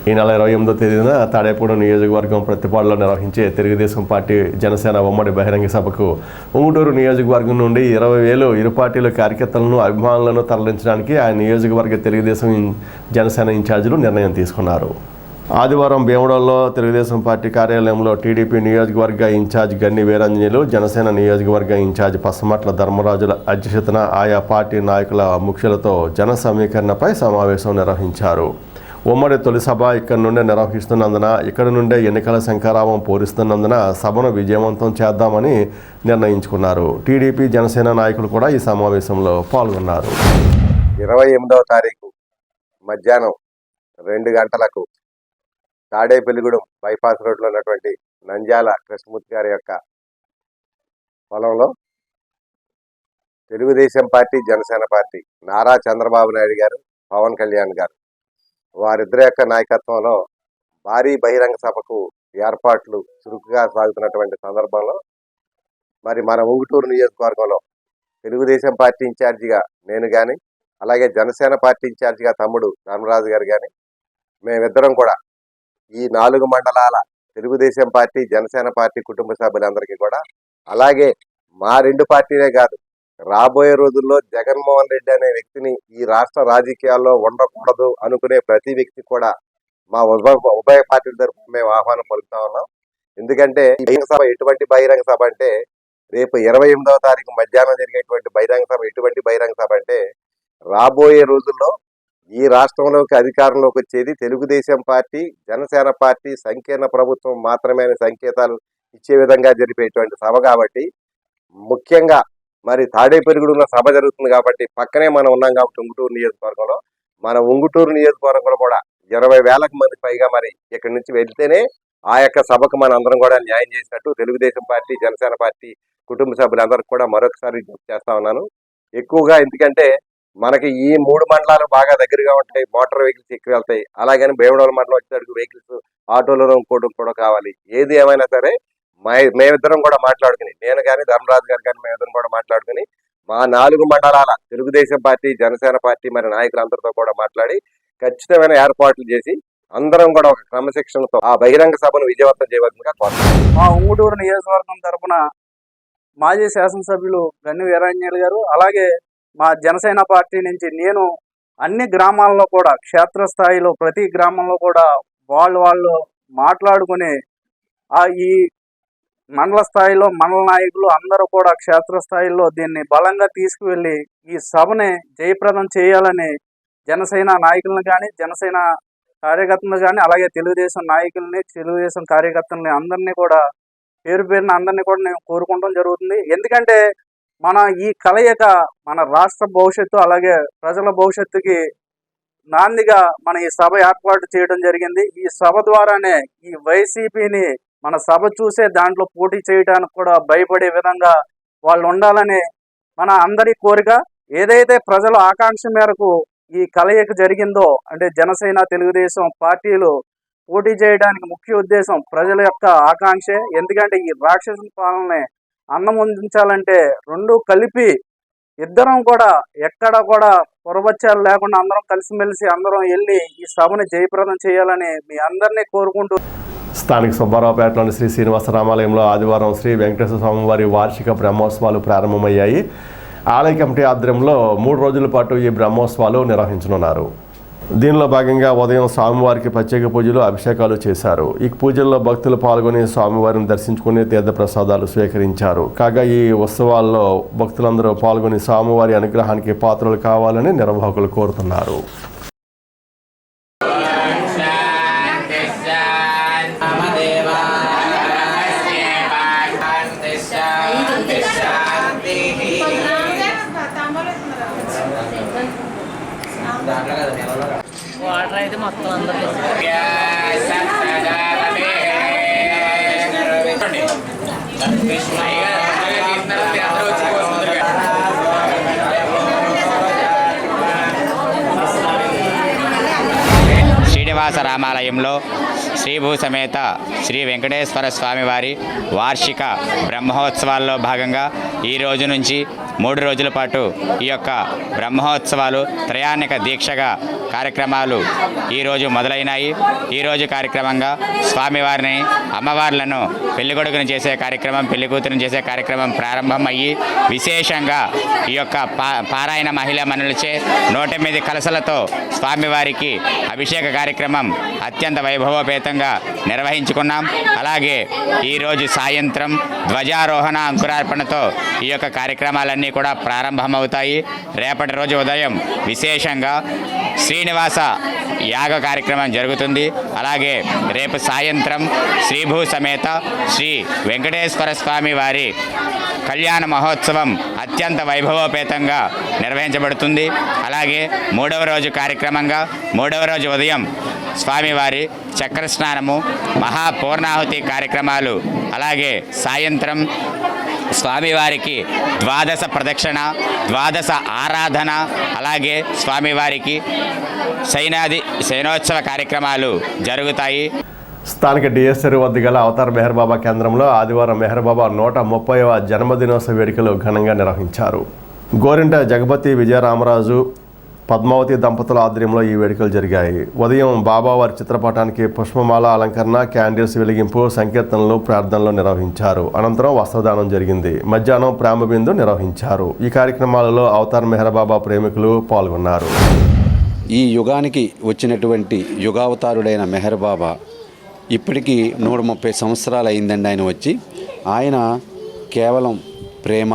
ఈ నెల 28వ తేదీన తాడేపూడి నియోజకవర్గం ప్రతిపాడులో నిర్వహించే తెలుగుదేశం పార్టీ జనసేన ఉమ్మడి బహిరంగ సభకు ఉంగుటూరు నియోజకవర్గం నుండి 20,000 ఇరు పార్టీల కార్యకర్తలను, అభిమానులను తరలించడానికి ఆ నియోజకవర్గ తెలుగుదేశం జనసేన ఇన్ఛార్జీలు నిర్ణయం తీసుకున్నారు. ఆదివారం భీమడోల్లో తెలుగుదేశం పార్టీ కార్యాలయంలో టీడీపీ నియోజకవర్గ ఇన్ఛార్జ్ గన్ని వీరాంజనేయులు, జనసేన నియోజకవర్గ ఇన్ఛార్జ్ పసమట్ల ధర్మరాజుల అధ్యక్షతన ఆయా పార్టీ నాయకుల ముఖ్యులతో జన సమీకరణపై సమావేశం నిర్వహించారు. ఉమ్మడి తొలి సభ ఇక్కడి నుండే నిర్వహిస్తున్నందున, ఇక్కడి నుండే ఎన్నికల శంఖారావం పూరిస్తున్నందున సభను విజయవంతం చేద్దామని నిర్ణయించుకున్నారు. టీడీపీ జనసేన నాయకులు కూడా ఈ సమావేశంలో పాల్గొన్నారు. 28వ తారీఖు మధ్యాహ్నం 2 గంటలకు తాడేపల్లిగూడెం బైపాస్ రోడ్లో ఉన్నటువంటి నంద్యాల కృష్ణమూర్తి గారి యొక్క పొలంలో తెలుగుదేశం పార్టీ, జనసేన పార్టీ, నారా చంద్రబాబు నాయుడు గారు, పవన్ కళ్యాణ్ గారు వారిద్దరి యొక్క నాయకత్వంలో భారీ బహిరంగ సభకు ఏర్పాట్లు చురుకుగా సాగుతున్నటువంటి సందర్భంలో మరి మన ఉంగుటూరు నియోజకవర్గంలో తెలుగుదేశం పార్టీ ఇన్ఛార్జిగా నేను కానీ, అలాగే జనసేన పార్టీ ఇన్ఛార్జిగా తమ్ముడు ధర్మరాజు గారు కానీ, మేమిద్దరం కూడా ఈ 4 మండలాల తెలుగుదేశం పార్టీ, జనసేన పార్టీ కుటుంబ సభ్యులందరికీ కూడా, అలాగే మా 2 పార్టీలే కాదు, రాబోయే రోజుల్లో జగన్మోహన్ రెడ్డి అనే వ్యక్తిని ఈ రాష్ట్ర రాజకీయాల్లో ఉండకూడదు అనుకునే ప్రతి వ్యక్తి కూడా మా ఉభయ పార్టీల తరఫున మేము ఆహ్వానం పలుకుతా ఉన్నాం. ఎందుకంటే బహిరంగ సభ ఎటువంటి బహిరంగ సభ అంటే రేపు 28వ తారీఖు మధ్యాహ్నం జరిగేటువంటి బహిరంగ సభ ఎటువంటి బహిరంగ సభ అంటే రాబోయే రోజుల్లో ఈ రాష్ట్రంలోకి అధికారంలోకి వచ్చేది తెలుగుదేశం పార్టీ, జనసేన పార్టీ సంకీర్ణ ప్రభుత్వం మాత్రమే అనే సంకేతాలు ఇచ్చే విధంగా జరిపేటువంటి సభ కాబట్టి, ముఖ్యంగా మరి తాడేపల్లిగూడెంలో సభ జరుగుతుంది కాబట్టి పక్కనే మనం ఉన్నాం కాబట్టి ఉంగుటూరు నియోజకవర్గంలో, మన ఉంగుటూరు నియోజకవర్గంలో కూడా 20,000 మంది పైగా మరి ఇక్కడి నుంచి వెళ్తేనే ఆ యొక్క సభకు మన అందరం కూడా న్యాయం చేసినట్టు తెలుగుదేశం పార్టీ, జనసేన పార్టీ కుటుంబ సభ్యులందరికీ కూడా మరొకసారి విజ్ఞప్తి చేస్తా ఉన్నాను. ఎక్కువగా ఎందుకంటే మనకి ఈ 3 మండలాలు బాగా దగ్గరగా ఉంటాయి, మోటార్ వెహికల్స్ ఎక్కువ వెళ్తాయి. అలాగని భీమడోల మండలం వచ్చేటప్పుడు వెహికల్స్ ఆటోలో ఇంకోవడం కూడా కావాలి. ఏది ఏమైనా సరే మేమిద్దరం కూడా మాట్లాడుకుని, నేను కానీ ధర్మరాజు గారు కానీ మేమిద్దరం కూడా మాట్లాడుకుని మా 4 మండలాల తెలుగుదేశం పార్టీ, జనసేన పార్టీ మరి నాయకులందరితో కూడా మాట్లాడి ఖచ్చితమైన ఏర్పాట్లు చేసి అందరం కూడా ఒక క్రమశిక్షణతో ఆ బహిరంగ సభను విజయవంతం చేయవలసిందిగా కోరుతున్నాం. మా ఉంగుటూరు నియోజకవర్గం తరఫున మాజీ శాసనసభ్యులు గన్ని వీరాంజనేయులు గారు, అలాగే మా జనసేన పార్టీ నుంచి నేను అన్ని గ్రామాల్లో కూడా క్షేత్రస్థాయిలో ప్రతి గ్రామంలో కూడా వాళ్ళు మాట్లాడుకుని ఈ మండల స్థాయిలో మండల నాయకులు అందరూ కూడా క్షేత్రస్థాయిలో దీన్ని బలంగా తీసుకువెళ్ళి ఈ సభని జయప్రదం చేయాలని జనసేన నాయకులను కానీ, జనసేన కార్యకర్తలను కానీ, అలాగే తెలుగుదేశం నాయకుల్ని, తెలుగుదేశం కార్యకర్తలని అందరినీ కూడా పేరు పేరున అందరినీ కూడా నేను కోరుకోవడం జరుగుతుంది. ఎందుకంటే మన ఈ కలయిక మన రాష్ట్ర భవిష్యత్తు అలాగే ప్రజల భవిష్యత్తుకి నాందిగా మన ఈ సభ ఏర్పాటు చేయడం జరిగింది. ఈ సభ ద్వారానే ఈ వైసీపీని మన సభ చూసే దాంట్లో పోటీ చేయడానికి కూడా భయపడే విధంగా వాళ్ళు ఉండాలని మన అందరి కోరిక. ఏదైతే ప్రజల ఆకాంక్ష మేరకు ఈ కలయిక జరిగిందో, అంటే జనసేన, తెలుగుదేశం పార్టీలు పోటీ చేయడానికి ముఖ్య ఉద్దేశం ప్రజల యొక్క ఆకాంక్షే. ఎందుకంటే ఈ రాక్షస పాలనని అన్నముందించాలంటే రెండు కలిపి ఇద్దరం కూడా ఎక్కడ కూడా పొరబచ్చాలు లేకుండా అందరం కలిసిమెలిసి అందరం వెళ్ళి ఈ సభని జయప్రదం చేయాలని మీ అందరినీ కోరుకుంటూ స్థానిక సుబ్బారావుపేటలోని శ్రీ శ్రీనివాస రామాలయంలో ఆదివారం శ్రీ వెంకటేశ్వర స్వామివారి వార్షిక బ్రహ్మోత్సవాలు ప్రారంభమయ్యాయి. ఆలయ కమిటీ ఆధ్వర్యంలో 3 రోజుల పాటు ఈ బ్రహ్మోత్సవాలు నిర్వహించనున్నారు. దీనిలో భాగంగా ఉదయం స్వామివారికి ప్రత్యేక పూజలు, అభిషేకాలు చేశారు. ఈ పూజల్లో భక్తులు పాల్గొని స్వామివారిని దర్శించుకుని తీర్థప్రసాదాలు స్వీకరించారు. కాగా ఈ ఉత్సవాల్లో భక్తులందరూ పాల్గొని స్వామివారి అనుగ్రహానికి పాత్రలు కావాలని నిర్వాహకులు కోరుతున్నారు. వాటర్ అయితే మొత్తం అందరూ శ్రీనివాస రామాలయంలో శ్రీభూ సమేత శ్రీ వెంకటేశ్వర స్వామివారి వార్షిక బ్రహ్మోత్సవాల్లో భాగంగా ఈ రోజు నుంచి 3 రోజుల పాటు ఈ యొక్క బ్రహ్మోత్సవాలు త్రయాణిక దీక్షగా కార్యక్రమాలు ఈరోజు మొదలైనాయి. ఈరోజు కార్యక్రమంగా స్వామివారిని, అమ్మవార్లను పెళ్లికొడుకుని చేసే కార్యక్రమం, పెళ్లి కూతురుని చేసే కార్యక్రమం ప్రారంభం అయ్యి విశేషంగా ఈ యొక్క పారాయణ మహిళా మనులచే 108 కలశలతో స్వామివారికి అభిషేక కార్యక్రమం అత్యంత వైభవోపేతంగా నిర్వహించుకున్నాం. అలాగే ఈరోజు సాయంత్రం ధ్వజారోహణ, అంకురార్పణతో ఈ యొక్క కార్యక్రమాలన్నీ కూడా ప్రారంభమవుతాయి. రేపటి రోజు ఉదయం విశేషంగా శ్రీనివాస యాగ కార్యక్రమం జరుగుతుంది. అలాగే రేపు సాయంత్రం శ్రీభూ సమేత శ్రీ వెంకటేశ్వర స్వామి వారి కళ్యాణ మహోత్సవం అత్యంత వైభవోపేతంగా నిర్వహించబడుతుంది. అలాగే మూడవ రోజు కార్యక్రమంగా మూడవ రోజు ఉదయం స్వామివారి చక్ర స్నానము, మహాపూర్ణాహుతి కార్యక్రమాలు, అలాగే సాయంత్రం స్వామివారికి ద్వాదశ ప్రదక్షిణ, ద్వాదశ ఆరాధన, అలాగే స్వామివారికి శయనోత్సవ కార్యక్రమాలు జరుగుతాయి. స్థానిక డిఎస్ఆర్ వద్ద గల అవతార్ మెహర్ బాబా కేంద్రంలో ఆదివారం మెహర్ బాబా 130వ జన్మదినోత్సవ వేడుకలు ఘనంగా నిర్వహించారు. గోరింట జగపతి విజయరామరాజు పద్మావతి దంపతుల ఆధ్వర్యంలో ఈ వేడుకలు జరిగాయి. ఉదయం బాబావారి చిత్రపటానికి పుష్పమాల అలంకరణ, క్యాండిల్స్ వెలిగింపు, సంకీర్తనలు, ప్రార్థనలు నిర్వహించారు. అనంతరం వస్త్రదానం జరిగింది. మధ్యాహ్నం ప్రేమ బిందు నిర్వహించారు. ఈ కార్యక్రమాలలో అవతార్ మెహర్ బాబా ప్రేమికులు పాల్గొన్నారు. ఈ యుగానికి వచ్చినటువంటి యుగావతారుడైన మెహర్ బాబా ఇప్పటికీ 130 సంవత్సరాలు అయిందండి ఆయన వచ్చి. ఆయన కేవలం ప్రేమ,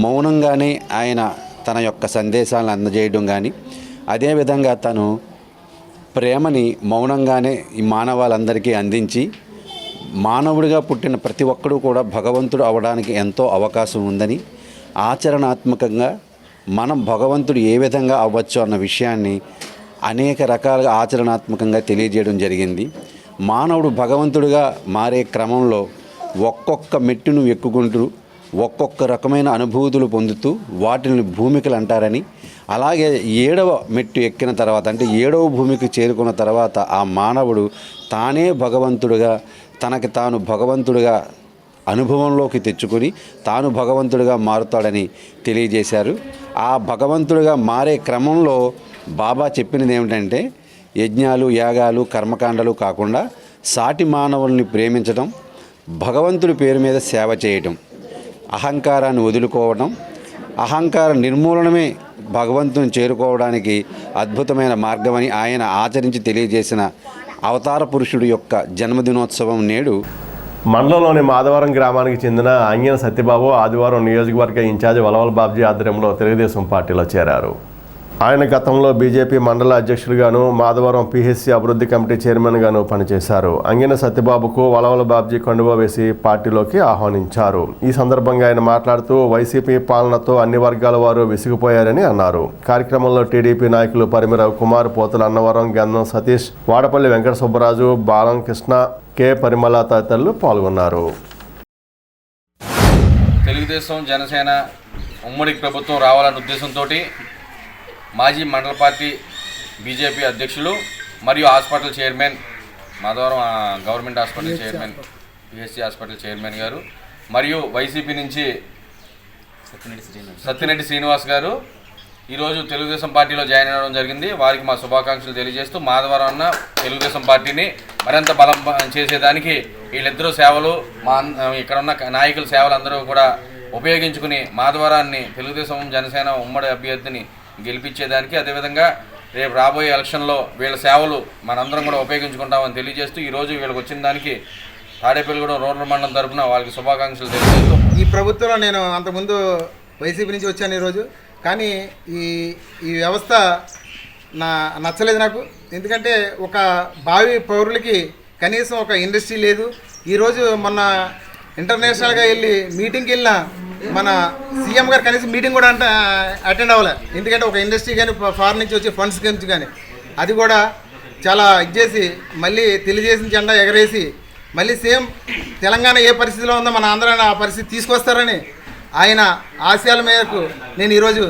మౌనంగానే ఆయన తన యొక్క సందేశాలను అందజేయడం కానీ, అదేవిధంగా తను ప్రేమని మౌనంగానే ఈ మానవాళందరికీ అందించి, మానవుడిగా పుట్టిన ప్రతి ఒక్కరూ కూడా భగవంతుడు అవడానికి ఎంతో అవకాశం ఉందని, ఆచరణాత్మకంగా మనం భగవంతుడు ఏ విధంగా అవ్వచ్చు అన్న విషయాన్ని అనేక రకాలుగా ఆచరణాత్మకంగా తెలియజేయడం జరిగింది. మానవుడు భగవంతుడిగా మారే క్రమంలో ఒక్కొక్క మెట్టును ఎక్కుకుంటూ ఒక్కొక్క రకమైన అనుభూతులు పొందుతూ వాటిని భూమికలు అంటారని, అలాగే 7వ మెట్టు ఎక్కిన తర్వాత అంటే 7వ భూమికి చేరుకున్న తర్వాత ఆ మానవుడు తానే భగవంతుడిగా, తనకి తాను భగవంతుడిగా అనుభవంలోకి తెచ్చుకొని తాను భగవంతుడిగా మారుతాడని తెలియజేశారు. ఆ భగవంతుడిగా మారే క్రమంలో బాబా చెప్పినది ఏమిటంటే, యజ్ఞాలు, యాగాలు, కర్మకాండలు కాకుండా సాటి మానవుల్ని ప్రేమించడం, భగవంతుడి పేరు మీద సేవ చేయటం, అహంకారాన్ని వదులుకోవడం, అహంకార నిర్మూలనమే భగవంతుని చేరుకోవడానికి అద్భుతమైన మార్గమని ఆయన ఆచరించి తెలియజేసిన అవతార పురుషుడు యొక్క జన్మదినోత్సవం నేడు మండలంలోని మాధవరం గ్రామానికి చెందిన అంగిన సత్యబాబు ఆదివారం నియోజకవర్గ ఇన్ఛార్జ్ వలవల్ బాబ్జీ ఆధ్వర్యంలో తెలుగుదేశం పార్టీలో చేరారు. ఆయన గతంలో బీజేపీ మండల అధ్యక్షులుగాను, మాధవరం పిహెచ్సి అభివృద్ధి కమిటీ చైర్మన్గాను పనిచేశారు. అంగిన సత్యబాబుకు వలవల బాబ్జీ కండువా వేసి పార్టీలోకి ఆహ్వానించారు. ఈ సందర్భంగా ఆయన మాట్లాడుతూ వైసీపీ పాలనతో అన్ని వర్గాల వారు విసిగిపోయారని అన్నారు. కార్యక్రమంలో టీడీపీ నాయకులు పరిమిరావు కుమార్, పోతుల అన్నవరం, గంధం సతీష్, వాడపల్లి వెంకట సుబ్బరాజు, బాలం కృష్ణ, కె పరిమళ తదితరులు పాల్గొన్నారు. తెలుగుదేశం జనసేన ఉమ్మడి ప్రభుత్వం రావాలన్న ఉద్దేశంతో మాజీ మండల పార్టీ బీజేపీ అధ్యక్షులు మరియు hospital chairman, Madhavaram government hospital chairman, PHC hospital chairman గారు మరియు వైసీపీ నుంచి సత్యరెడ్డి శ్రీనివాస్ గారు ఈరోజు తెలుగుదేశం పార్టీలో జాయిన్ అవ్వడం జరిగింది. వారికి మా శుభాకాంక్షలు తెలియజేస్తూ మాధవరం అన్న తెలుగుదేశం పార్టీని మరింత బలం చేసేదానికి వీళ్ళిద్దరూ సేవలు, మా ఇక్కడ ఉన్న నాయకుల సేవలు అందరూ కూడా ఉపయోగించుకుని మాధవరాన్ని తెలుగుదేశం జనసేన ఉమ్మడి అభ్యర్థిని గెలిపించేదానికి, అదేవిధంగా రేపు రాబోయే ఎలక్షన్లో వీళ్ళ సేవలు మనందరం కూడా ఉపయోగించుకుంటామని తెలియజేస్తూ ఈరోజు వీళ్ళకి వచ్చిన దానికి తాడేపల్లిగూడెం రూరల్ మండలం తరఫున వాళ్ళకి శుభాకాంక్షలు తెలియజేస్తూ, ఈ ప్రభుత్వంలో నేను అంతకుముందు వైసీపీ నుంచి వచ్చాను ఈరోజు, కానీ ఈ వ్యవస్థ నచ్చలేదు నాకు. ఎందుకంటే ఒక భావి పౌరులకి కనీసం ఒక ఇండస్ట్రీ లేదు. ఈరోజు మొన్న ఇంటర్నేషనల్గా వెళ్ళి మీటింగ్కి వెళ్ళిన మన సీఎం గారు కనీసం మీటింగ్ కూడా అటెండ్ అవ్వలే. ఎందుకంటే ఒక ఇండస్ట్రీ కానీ ఫారెన్ నుంచి వచ్చే ఫండ్స్ గురించి కానీ అది కూడా చాలా ఇచ్చేసి మళ్ళీ తెలియజేసిన జెండా ఎగరేసి మళ్ళీ సేమ్ తెలంగాణ ఏ పరిస్థితిలో ఉందో మన ఆంధ్రాని ఆ పరిస్థితి తీసుకొస్తారని ఆయన ఆశయాల మేరకు నేను ఈరోజు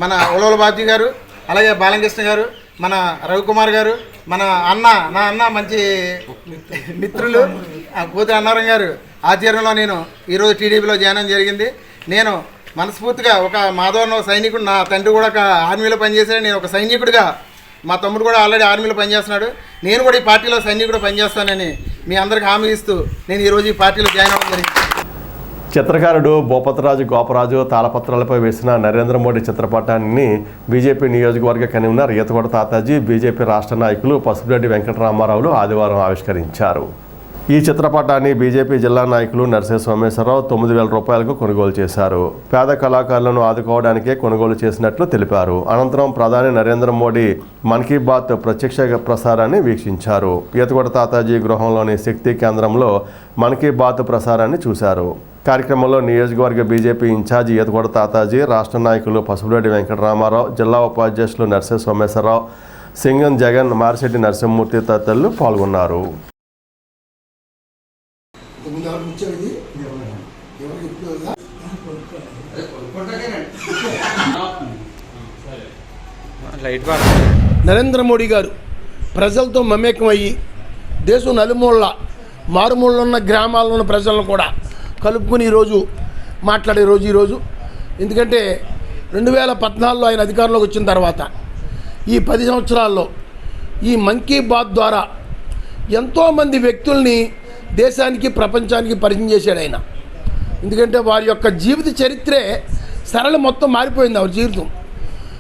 మన ఉలవల బాబ్జీ గారు, అలాగే బాలకృష్ణ గారు, మన రవికుమార్ గారు, మన నా అన్న మంచి మిత్రులు పోతుల అన్నారం గారు ఆధ్వర్యంలో నేను ఈరోజు టీడీపీలో జాయిన్ జరిగింది. నేను మనస్ఫూర్తిగా ఒక మాధవరం సైనికుడు, నా తండ్రి కూడా ఒక ఆర్మీలో పనిచేశాడు, నేను ఒక సైనికుడిగా, మా తమ్ముడు కూడా ఆల్రెడీ ఆర్మీలో పనిచేస్తున్నాడు, నేను కూడా ఈ పార్టీలో సైనికుడు పనిచేస్తానని మీ అందరికి హామీ ఇస్తూ నేను ఈరోజు ఈ పార్టీలో జాయిన్ అవ్వడం జరిగింది. చిత్రకారుడు భూపతిరాజు గోపరాజు తాళపత్రాలపై వేసిన నరేంద్ర మోడీ చిత్రపటాన్ని బీజేపీ నియోజకవర్గ కన్వీనర్ ఈతగొడ తాతాజీ, బీజేపీ రాష్ట్ర నాయకులు పసుపురెడ్డి వెంకటరామారావులు ఆదివారం ఆవిష్కరించారు. ఈ చిత్రపటాన్ని బీజేపీ జిల్లా నాయకులు నర్సే సోమేశ్వరరావు 9,000 రూపాయలకు కొనుగోలు చేశారు. పేద కళాకారులను ఆదుకోవడానికే కొనుగోలు చేసినట్లు తెలిపారు. అనంతరం ప్రధాని నరేంద్ర మోడీ మన్ కీ బాత్ ప్రత్యక్ష ప్రసారాన్ని వీక్షించారు. ఈతగొడ తాతాజీ గృహంలోని శక్తి కేంద్రంలో మన్ కీ బాత్ ప్రసారాన్ని చూశారు. కార్యక్రమంలో నియోజకవర్గ బీజేపీ ఇన్ఛార్జి ఈతగొడ తాతాజీ, రాష్ట్ర నాయకులు పసుపురెడ్డి వెంకటరామారావు, జిల్లా ఉపాధ్యక్షులు నర్సే సోమేశ్వరరావు, సింగం జగన్, మారిశెట్టి నరసింహమూర్తి తదితరులు పాల్గొన్నారు. నరేంద్ర మోడీ గారు ప్రజలతో మమేకం అయ్యి దేశం నలుమూలల మారుమూలలో ఉన్న గ్రామాల్లో ఉన్న ప్రజలను కూడా కలుపుకుని ఈరోజు మాట్లాడే రోజు ఈరోజు. ఎందుకంటే 2014లో ఆయన అధికారంలోకి వచ్చిన తర్వాత ఈ 10 సంవత్సరాల్లో ఈ మన్ కీ బాత్ ద్వారా ఎంతోమంది వ్యక్తుల్ని దేశానికి ప్రపంచానికి పరిచయం చేశాడు ఆయన. ఎందుకంటే వారి యొక్క జీవిత చరిత్రే సరళ మొత్తం మారిపోయింది వారి జీవితం.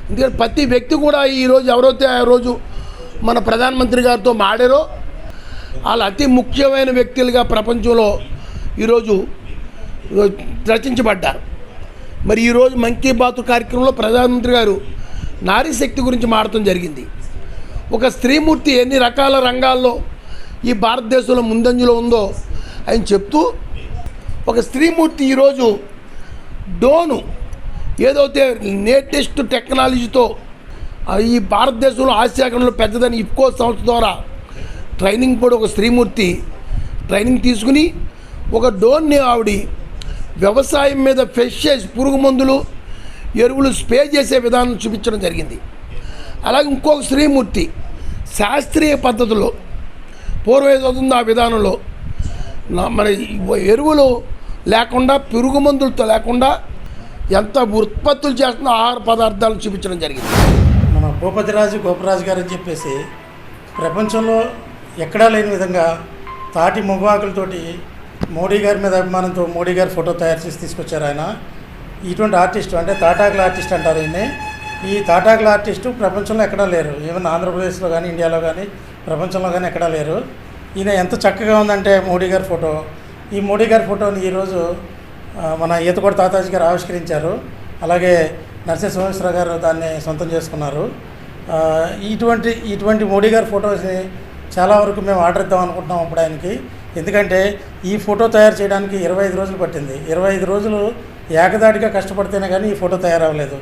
ఎందుకంటే ప్రతి వ్యక్తి కూడా ఈరోజు ఎవరైతే ఆ రోజు మన ప్రధానమంత్రి గారితో మాడారో వాళ్ళు అతి ముఖ్యమైన వ్యక్తులుగా ప్రపంచంలో ఈరోజు రచించబడ్డారు. మరి ఈరోజు మన్ కీ బాత్ కార్యక్రమంలో ప్రధానమంత్రి గారు నారీ శక్తి గురించి మాట్లాడటం జరిగింది. ఒక స్త్రీమూర్తి ఎన్ని రకాల రంగాల్లో ఈ భారతదేశంలో ముందంజలో ఉందో ఆయన చెప్తూ, ఒక స్త్రీమూర్తి ఈరోజు డ్రోను ఏదైతే లేటెస్ట్ టెక్నాలజీతో ఈ భారతదేశంలో ఆసియాఖండంలో పెద్దదని ఇఫ్కో సంస్థ ద్వారా ట్రైనింగ్ కూడా ఒక స్త్రీమూర్తి ట్రైనింగ్ తీసుకుని ఒక డ్రోన్ని ఆవిడ వ్యవసాయం మీద ఫ్రెష్ పురుగు మందులు ఎరువులు స్ప్రే చేసే విధానం చూపించడం జరిగింది. అలాగే ఇంకొక స్త్రీమూర్తి శాస్త్రీయ పద్ధతిలో పూర్వం ఏదవుతుందో ఆ విధానంలో మన ఎరువులు లేకుండా పురుగు మందులతో లేకుండా ఎంత ఉత్పత్తులు చేస్తున్న ఆహార పదార్థాలను చూపించడం జరిగింది. మన భూపతిరాజు గోపరాజు గారు అని చెప్పేసి ప్రపంచంలో ఎక్కడా లేని విధంగా తాటి మువ్వాకులతోటి మోడీ గారి మీద అభిమానంతో మోడీ గారి ఫోటో తయారు చేసి తీసుకొచ్చారు ఆయన. ఇటువంటి ఆర్టిస్టు అంటే తాటాకుల ఆర్టిస్ట్ అంటారు ఈయన్ని. ఈ తాటాకుల ఆర్టిస్టు ప్రపంచంలో ఎక్కడా లేరు. ఈవెన్ ఆంధ్రప్రదేశ్లో కానీ ఇండియాలో కానీ ప్రపంచంలో కానీ ఎక్కడా లేరు. ఈయన ఎంత చక్కగా ఉందంటే మోడీ గారి ఫోటో. ఈ మోడీ గారి ఫోటోని ఈరోజు మన ఈతగొడ తాతాజీ గారు ఆవిష్కరించారు. అలాగే నర్సే సోమేశ్వర గారు దాన్ని సొంతం చేసుకున్నారు. ఇటువంటి మోడీ గారి ఫోటోస్ని చాలా వరకు మేము ఆర్డర్ ఇద్దాం అనుకుంటున్నాం అప్పుడు ఆయనకి. ఎందుకంటే ఈ ఫోటో తయారు చేయడానికి 25 రోజులు పట్టింది. 25 రోజులు ఏకదాటిగా కష్టపడితేనే కానీ ఈ ఫోటో తయారవ్వలేదు.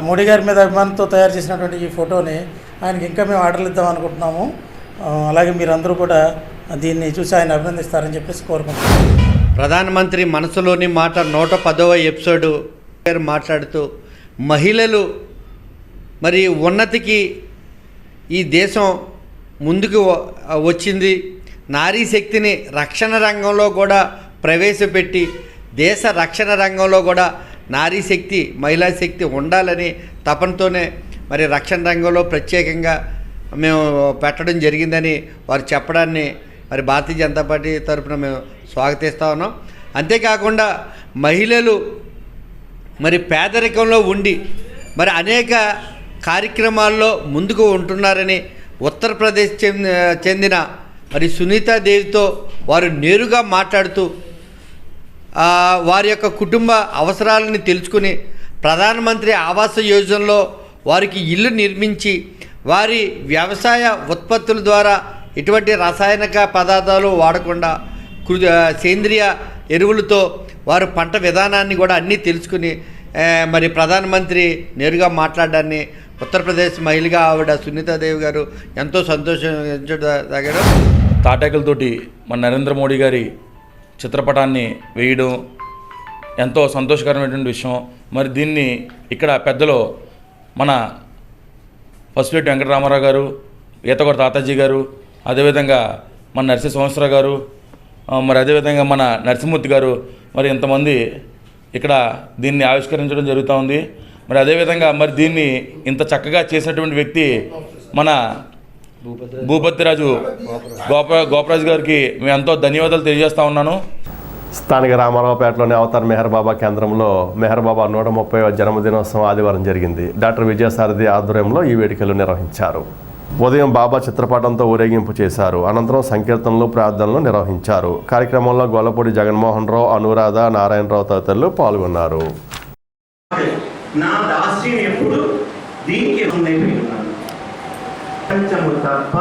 మోడీ గారి మీద అభిమానంతో తయారు చేసినటువంటి ఈ ఫోటోని ఆయనకి ఇంకా మేము ఆర్డర్లు ఇద్దాం అనుకుంటున్నాము. అలాగే మీరందరూ కూడా దీన్ని చూసి ఆయన అభినందిస్తారని చెప్పేసి కోరుకుంటున్నాను. ప్రధానమంత్రి మనసులోని మాట 110వ ఎపిసోడు మాట్లాడుతూ మహిళలు మరి ఉన్నతికి ఈ దేశం ముందుకు వచ్చింది. నారీ శక్తిని రక్షణ రంగంలో కూడా ప్రవేశపెట్టి దేశ రక్షణ రంగంలో కూడా నారీ శక్తి మహిళా శక్తి ఉండాలని తపనతోనే మరి రక్షణ రంగంలో ప్రత్యేకంగా మేము పెట్టడం జరిగిందని వారు చెప్పడాన్ని మరి భారతీయ జనతా పార్టీ తరఫున మేము స్వాగతిస్తూ ఉన్నాం. అంతేకాకుండా మహిళలు మరి పేదరికంలో ఉండి మరి అనేక కార్యక్రమాల్లో ముందుకు ఉంటున్నారని ఉత్తరప్రదేశ్ చెందిన మరి సునీతాదేవితో వారు నేరుగా మాట్లాడుతూ వారి యొక్క కుటుంబ అవసరాలను తెలుసుకుని ప్రధానమంత్రి ఆవాస యోజనలో వారికి ఇల్లు నిర్మించి వారి వ్యవసాయ ఉత్పత్తుల ద్వారా ఎటువంటి రసాయనిక పదార్థాలు వాడకుండా సేంద్రియ ఎరువులతో వారు పంట విధానాన్ని కూడా అన్నీ తెలుసుకుని మరి ప్రధానమంత్రి నేరుగా మాట్లాడడాన్ని ఉత్తరప్రదేశ్ మహిళగా ఆవిడ సునీతాదేవి గారు ఎంతో సంతోషించదగారు. తాటాకులతోటి మన నరేంద్ర మోడీ గారి చిత్రపటాన్ని వేయడం ఎంతో సంతోషకరమైనటువంటి విషయం. మరి దీన్ని ఇక్కడ పెద్దలు మన పసుపురెడ్డి వెంకటరామారావు గారు, ఈతగొడ తాతాజీ గారు, అదేవిధంగా మన నర్సే సోమేశ్వర గారు, మరి అదేవిధంగా మన నరసింహమూర్తి గారు మరి ఇంతమంది ఇక్కడ దీన్ని ఆవిష్కరించడం జరుగుతూ ఉంది. మరి అదేవిధంగా మరి దీన్ని ఇంత చక్కగా చేసినటువంటి వ్యక్తి మన భూపతిరాజు గోపరాజు గారికి మేము ఎంతో ధన్యవాదాలు తెలియజేస్తూ ఉన్నాను. స్థానిక రామారావుపేటలోని అవతార్ మెహర్ బాబా కేంద్రంలో మెహర్ బాబా 130వ జన్మదినోత్సవం ఆదివారం జరిగింది. డాక్టర్ విజయసారథి ఆధ్వర్యంలో ఈ వేడుకలు నిర్వహించారు. ఉదయం బాబా చిత్రపటంతో ఊరేగింపు చేశారు. అనంతరం సంకీర్తనలు, ప్రార్థనలు నిర్వహించారు. కార్యక్రమంలో గొల్లపూడి జగన్మోహన్ రావు, అనురాధ, నారాయణరావు తదితరులు పాల్గొన్నారు. నా దాస్యం ఎప్పుడు దీనికి ప్రపంచము తప్ప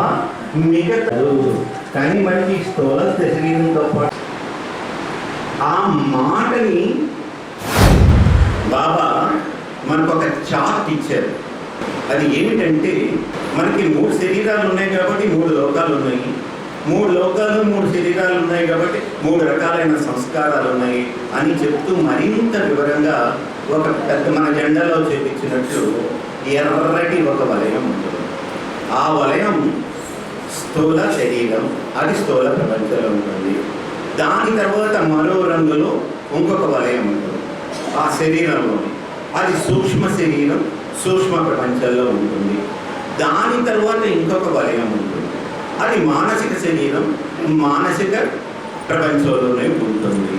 మిగతా కానీ మనకి స్థూల శరీరంతో పాటు ఆ మాటని బాబా మనకు ఒక చార్ట్ ఇచ్చారు. అది ఏమిటంటే మనకి 3 శరీరాలు ఉన్నాయి కాబట్టి 3 లోకాలు ఉన్నాయి, 3 లోకాలు 3 శరీరాలు ఉన్నాయి కాబట్టి 3 రకాలైన సంస్కారాలు ఉన్నాయి అని చెప్తూ మరింత వివరంగా ఒక పెద్ద మన జెండాలో చూపించినట్టు ఎర్రటి ఒక వలయం ఉంటుంది. ఆ వలయం స్థూల శరీరం, అది స్థూల ప్రపంచంలో ఉంటుంది. దాని తర్వాత మరో రంగులో ఇంకొక వలయం ఉంటుంది ఆ శరీరంలో, అది సూక్ష్మ శరీరం, సూక్ష్మ ప్రపంచంలో ఉంటుంది. దాని తర్వాత ఇంకొక వలయం ఉంటుంది, అది మానసిక శరీరం, మానసిక ప్రపంచంలోనే ఉంటుంది.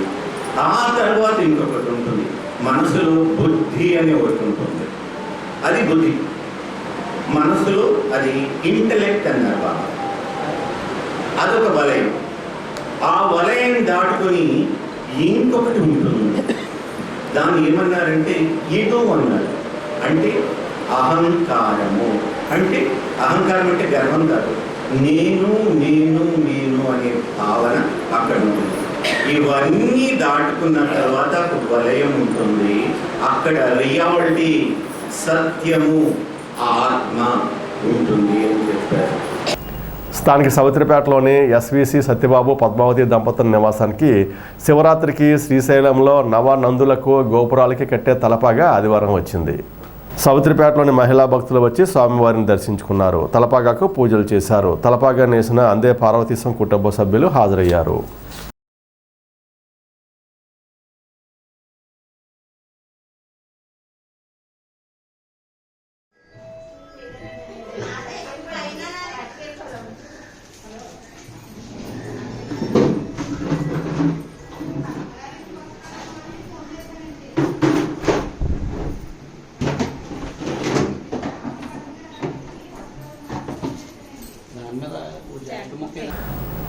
ఆ తర్వాత ఇంకొకటి ఉంటుంది, మనసులో బుద్ధి అనే ఒకటి ఉంటుంది, అది బుద్ధి. మనసులో అది ఇంటలెక్ట్ అన్నారు బాబా, అదొక వలయం. ఆ వలయం దాటుకొని ఇంకొకటి ఉంటుంది, దాన్ని ఏమన్నారంటే ఈగో అన్నారు. అంటే అహంకారము, అంటే అహంకారం అంటే గర్వం కాదు, నేను నేను నేను అనే భావన అక్కడ ఉంటుంది. ఇవన్నీ దాటుకున్న తర్వాత ఒక వలయం ఉంటుంది, అక్కడ రియాలిటీ, సత్యము, ఆత్మ ఉంటుంది అని చెప్పారు. స్థానిక సవిత్రిపేటలోని ఎస్విసి సత్యబాబు, పద్మావతి దంపతుల నివాసానికి శివరాత్రికి శ్రీశైలంలో నవనందులకు, గోపురాలకి కట్టే తలపాగా ఆదివారం వచ్చింది. సవిత్రిపేటలోని మహిళా భక్తులు వచ్చి స్వామివారిని దర్శించుకున్నారు. తలపాగాకు పూజలు చేశారు. తలపాగా నేసిన అందే పార్వతీశం కుటుంబ సభ్యులు హాజరయ్యారు.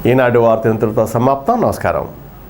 ఈనాడు వార్త ఇంతటితో సమాప్తం. నమస్కారం.